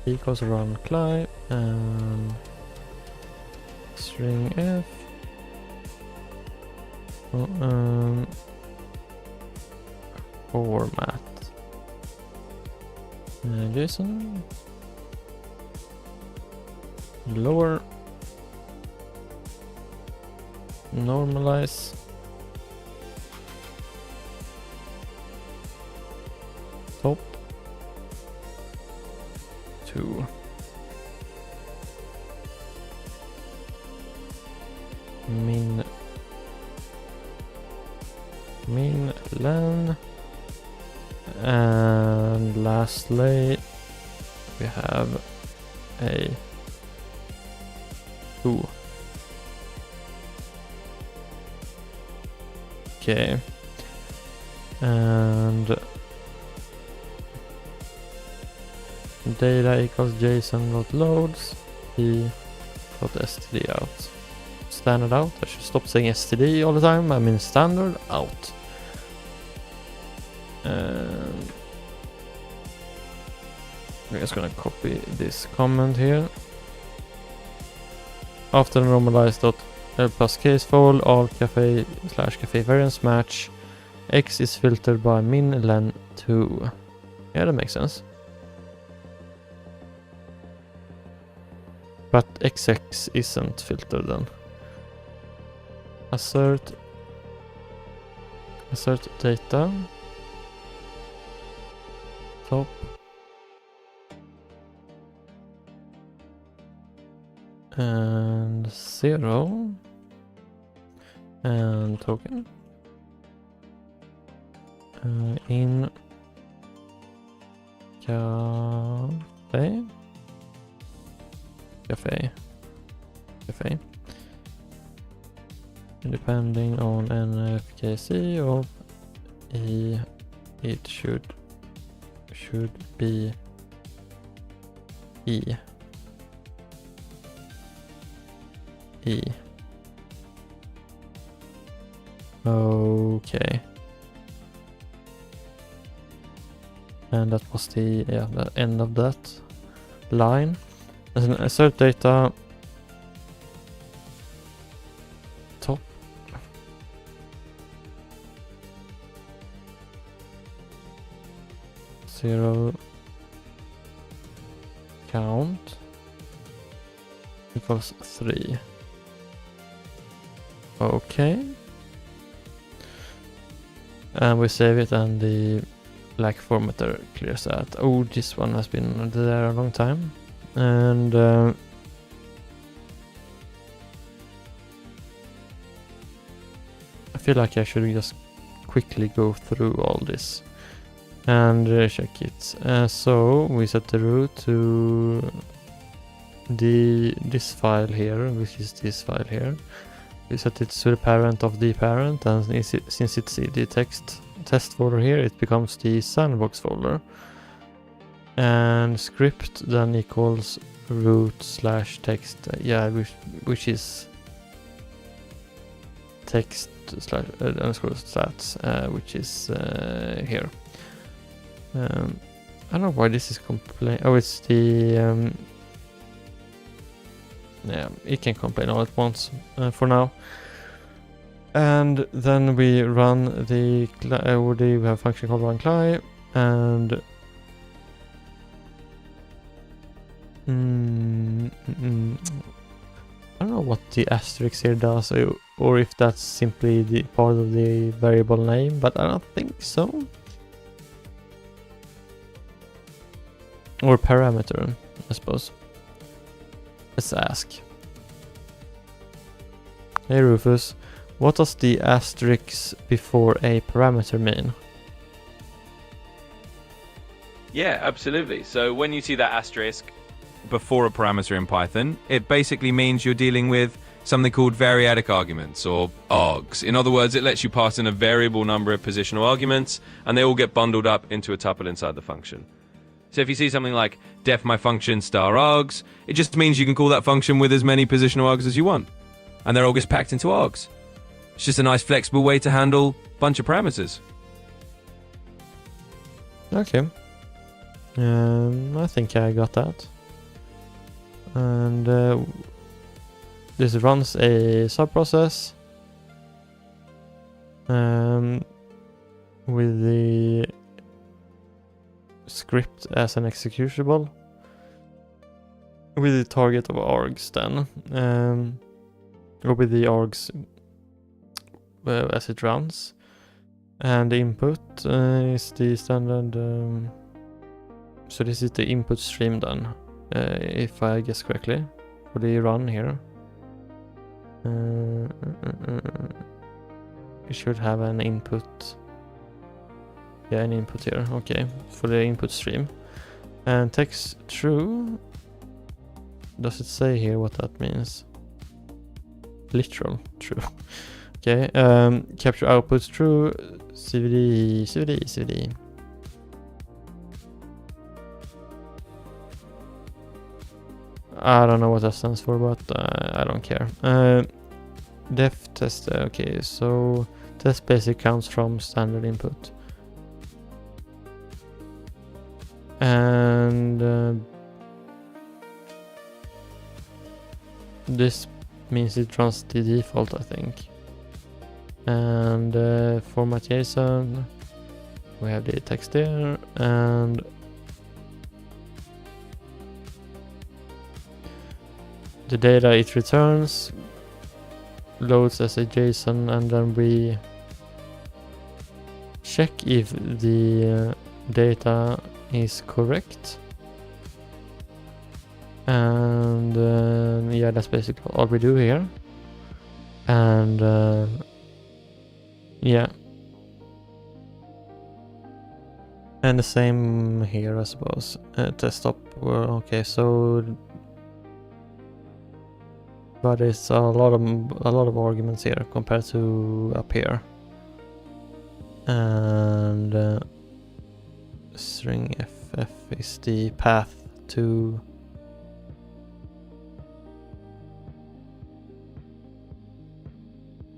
equals run cli and string f format JSON lower normalize top 2 min len, and lastly we have a 2. Okay, and data equals json.loads p.std out. Standard out. I should stop saying std all the time. I mean standard out. And we're just gonna copy this comment here. After normalize.l plus casefold all cafe slash cafe variance match x is filtered by min len 2. Yeah, that makes sense. But XX isn't filtered then. Assert data top and 0 and token in cafe depending on NFKC of E it should be E okay, and that was the end of that line. As an assert data top zero count equals 3. Okay, and we save it and the black formatter clears that. Oh, this one has been there a long time. And I feel like I should just quickly go through all this and check it. So we set the root to this file here, which is this file here. We set it to the parent of the parent, and since it's the test folder here, it becomes the sandbox folder. And script then equals root slash text, which is text slash underscore stats, which is here. I don't know why this is complain. Oh, it's the yeah, it can complain all at once for now. And then we run the we have a function called run cli, and I don't know what the asterisk here does, or if that's simply the part of the variable name, but I don't think so. Or parameter, I suppose. Let's ask. Hey Rufus, what does the asterisk before a parameter mean? Yeah, absolutely. So when you see that asterisk before a parameter in Python, it basically means you're dealing with something called variadic arguments, or args. In other words, it lets you pass in a variable number of positional arguments, and they all get bundled up into a tuple inside the function. So if you see something like def my function star args, it just means you can call that function with as many positional args as you want, and they're all just packed into args. It's just a nice flexible way to handle a bunch of parameters. Okay. I think I got that. And this runs a subprocess with the script as an executable with the target of args then, or with the args as it runs, and the input is the standard. So this is the input stream then, if I guess correctly, for the run here. It should have an input. Yeah, an input here. Okay, for the input stream. And text true. Does it say here what that means? Literal true. Okay. Capture output true. CVD. I don't know what that stands for, but I don't care. Def test. Okay, so test basic counts from standard input. And this means it runs the default, I think. And format JSON, we have the text there, and the data it returns loads as a JSON, and then we check if the data is correct. And yeah, that's basically all we do here. And yeah, and the same here, I suppose. Test stop. Well, okay, so but it's a lot of arguments here compared to up here. And string ff is the path to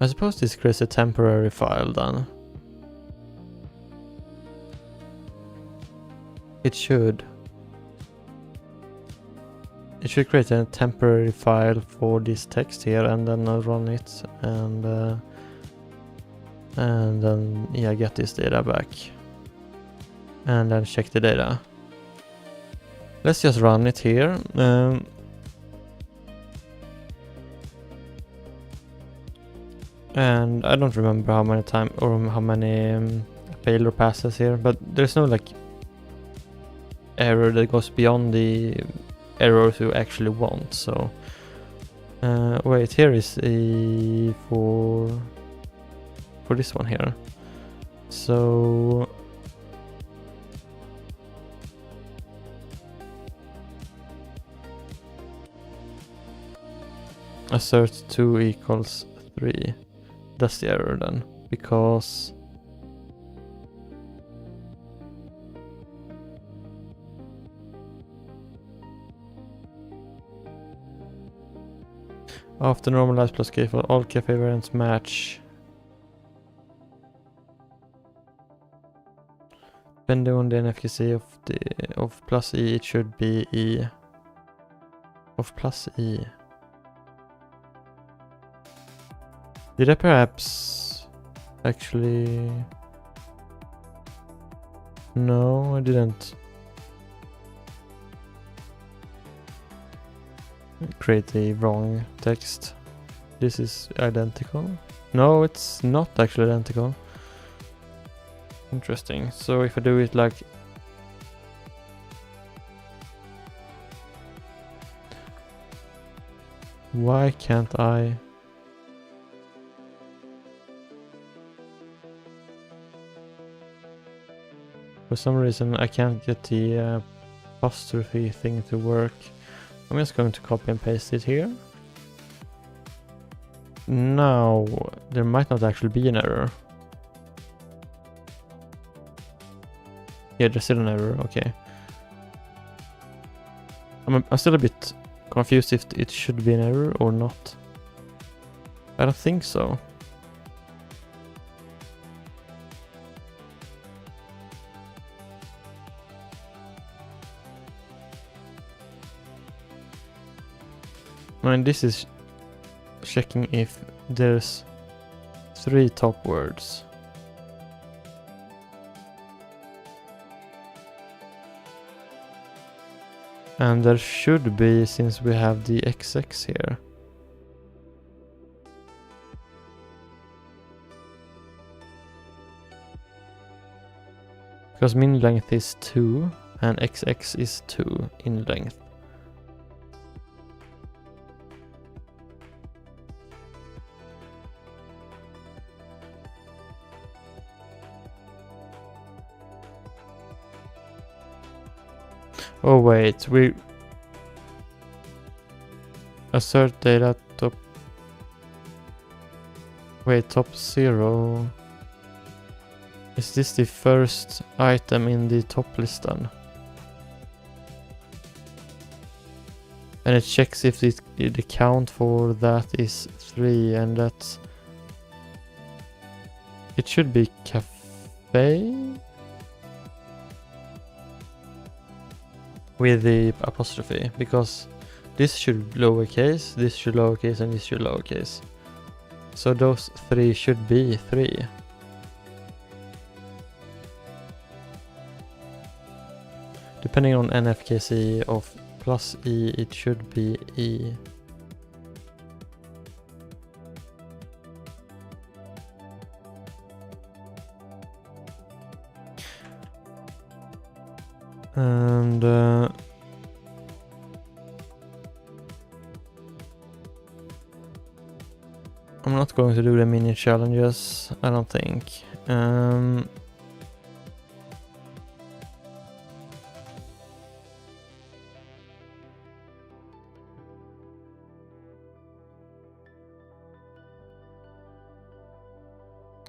I suppose this creates a temporary file then. It should create a temporary file for this text here, and then I'll run it, and then yeah, get this data back, and then check the data. Let's just run it here. And I don't remember how many times or how many failure passes here, but there's no like error that goes beyond the errors you actually want. So wait, here is a for this one here. So assert 2 equals 3. That's the error then, because after normalize plus k for all cafe variants match. Depending on the NFKC of plus e, it should be e of plus e. Did I perhaps actually? No, I didn't. create a wrong text. This is identical. No, it's not actually identical. Interesting. So if I do it like... Why can't I... For some reason I can't get the apostrophe thing to work. I'm just going to copy and paste it here. Now, there might not actually be an error. Yeah, there's still an error, okay. I'm still a bit confused if it should be an error or not. I don't think so. I mean, this is checking if there's 3 top words. And there should be, since we have the XX here. Because min length is 2 and XX is 2 in length. Oh wait, we assert data top. Wait, top 0. Is this the first item in the top list then? And it checks if the count for that is 3, and that's... It should be cafe? With the apostrophe, because this should lowercase, this should lowercase, and this should lowercase. So those 3 should be 3. Depending on NFKC of plus E, it should be E. And I'm not going to do the mini challenges, I don't think.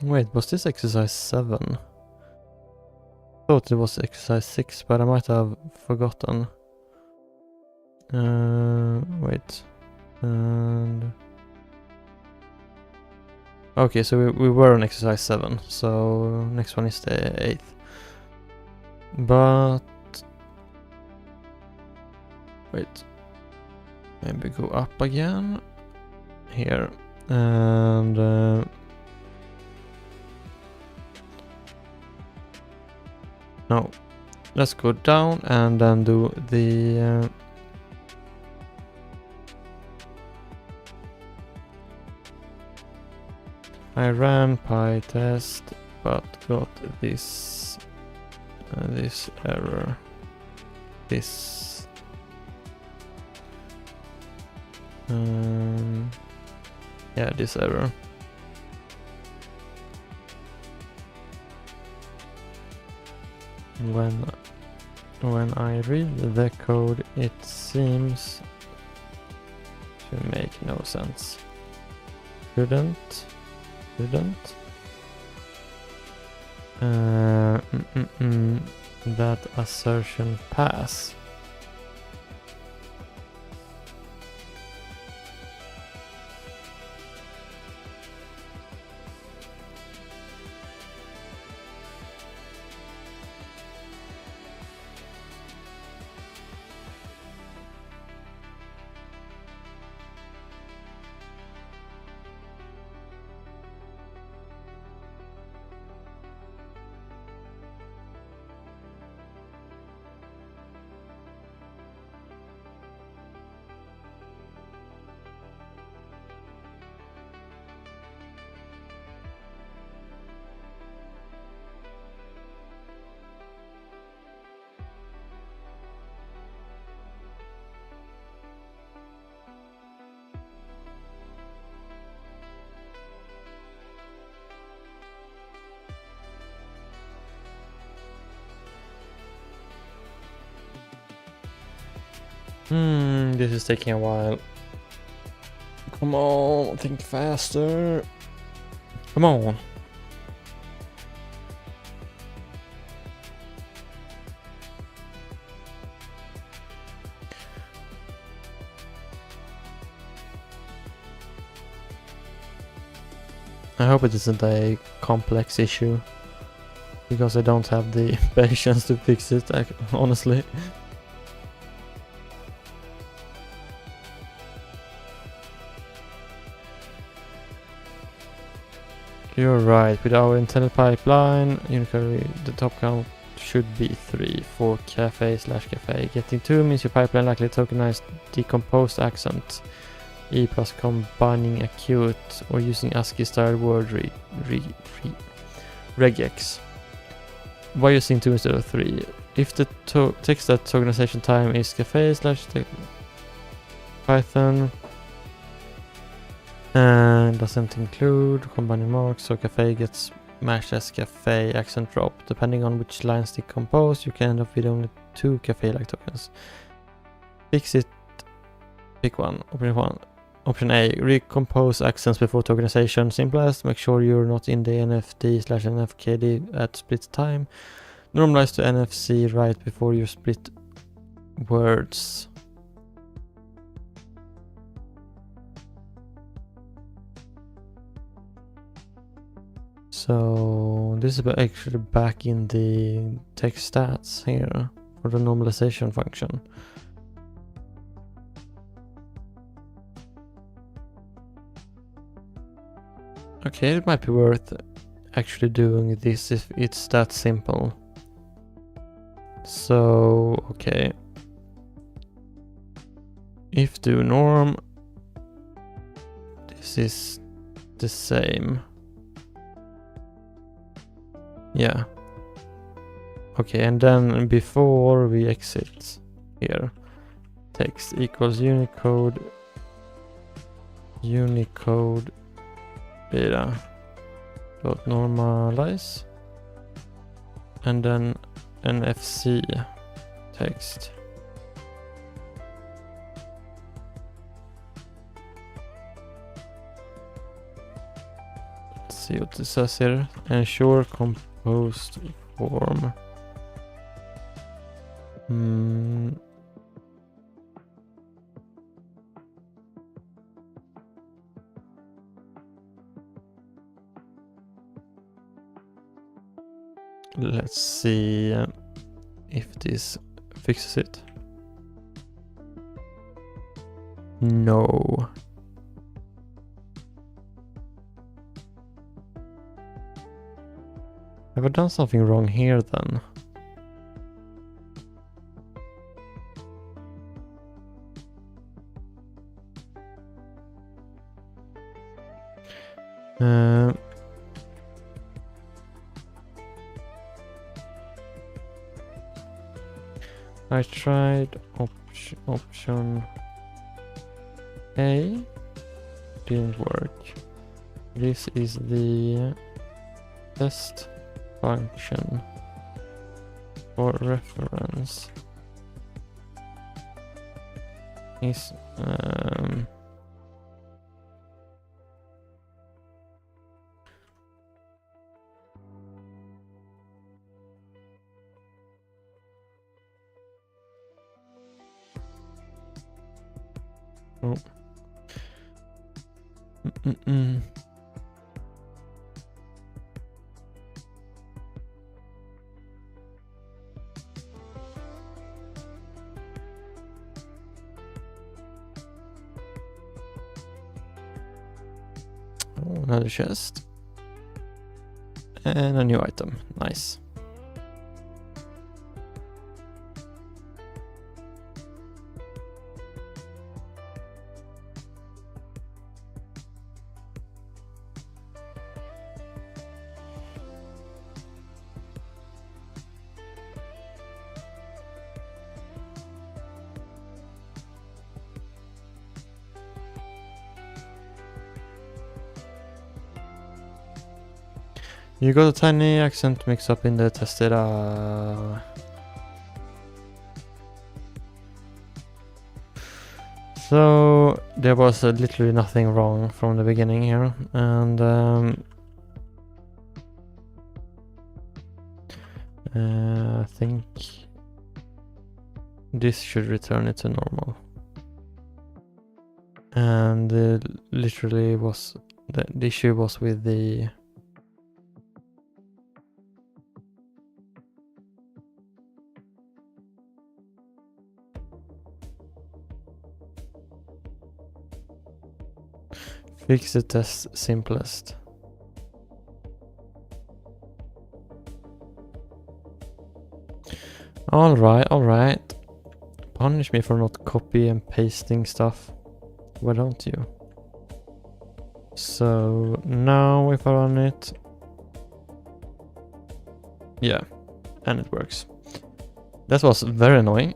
Wait, was this exercise 7? I thought it was exercise 6, but I might have forgotten. Wait. And... Okay, so we were on exercise 7, so next one is the 8th. But... Wait. Maybe go up again. Here. And... No, let's go down and then do the I ran PyTest but got this this error. This yeah, this error. When I read the code, it seems to make no sense. Shouldn't that assertion pass? This is taking a while. Come on, think faster. Come on. I hope it isn't a complex issue, because I don't have the patience to fix it, honestly. You're right, with our intended pipeline, usually the top count should be 3 for cafe/cafe. Getting 2 means your pipeline likely tokenized decomposed accent. E plus combining acute or using ASCII style word regex. Why using 2 instead of 3? If the text that tokenization time is cafe/python and doesn't include combining marks, so cafe gets matched as cafe accent drop. Depending on which lines decompose, you can end up with only 2 cafe-like tokens. Fix it. Pick one. Option 1. Option A. Recompose accents before tokenization. Simplest. Make sure you're not in the NFD/NFKD at split time. Normalize to NFC right before you split words. So this is actually back in the text stats here for the normalization function. Okay, it might be worth actually doing this if it's that simple. So, okay. If do norm, this is the same. Yeah. Okay, and then before we exit here, text equals Unicode data dot normalize, and then NFC text. Let's see what this says here. Ensure composed form. Let's see if this fixes it. No. Have I done something wrong here then? I tried option A, didn't work. This is the test function for reference. Is oh. Oh, another chest. And a new item. Nice. You got a tiny accent mix up in the test data. So there was literally nothing wrong from the beginning here, and I think this should return it to normal. And literally was the issue was with the fix the test simplest. Alright. Punish me for not copy and pasting stuff. Why don't you? So now if I run it. Yeah, and it works. That was very annoying.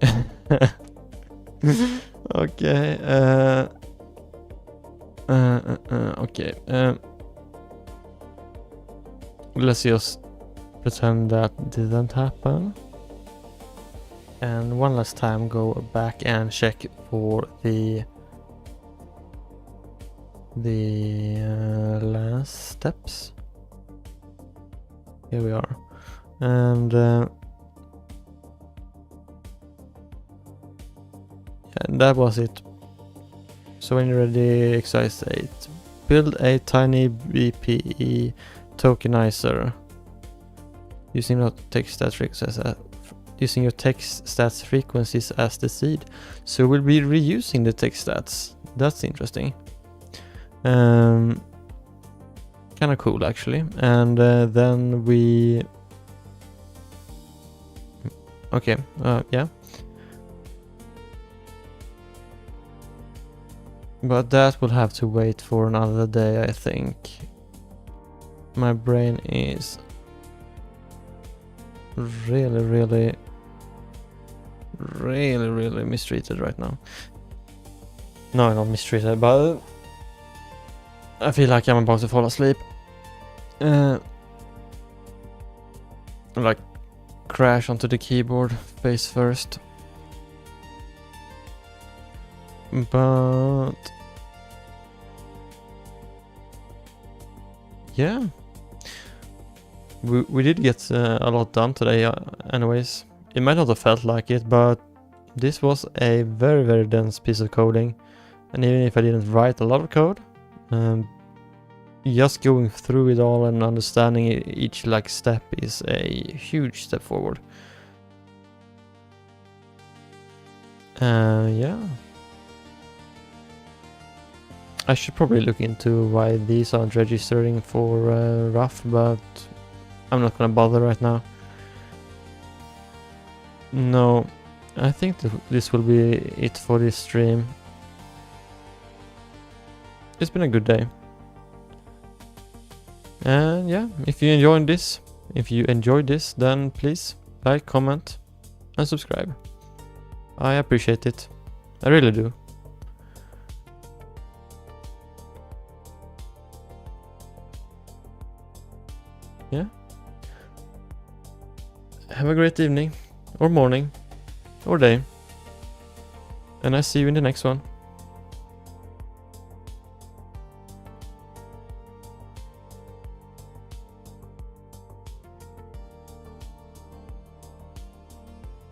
Okay. Okay. Let's just pretend that didn't happen. And one last time go back and check for the last steps. Here we are. And yeah, that was it. So when you're ready, exercise 8. Build a tiny BPE tokenizer using your text stats frequencies as the seed. So we'll be reusing the text stats. That's interesting. Kind of cool actually. And then we yeah. But that will have to wait for another day, I think. My brain is really mistreated right now. No, not mistreated, but I feel like I'm about to fall asleep. Like crash onto the keyboard face first. But yeah, we did get a lot done today anyways. It might not have felt like it, but this was a very dense piece of coding. And even if I didn't write a lot of code, just going through it all and understanding each like step is a huge step forward. Yeah. I should probably look into why these aren't registering for rough, but I'm not gonna bother right now. No, I think this will be it for this stream. It's been a good day. And yeah, if you enjoyed this, then please like, comment, and subscribe. I appreciate it. I really do. Yeah. Have a great evening, or morning, or day. And I see you in the next one.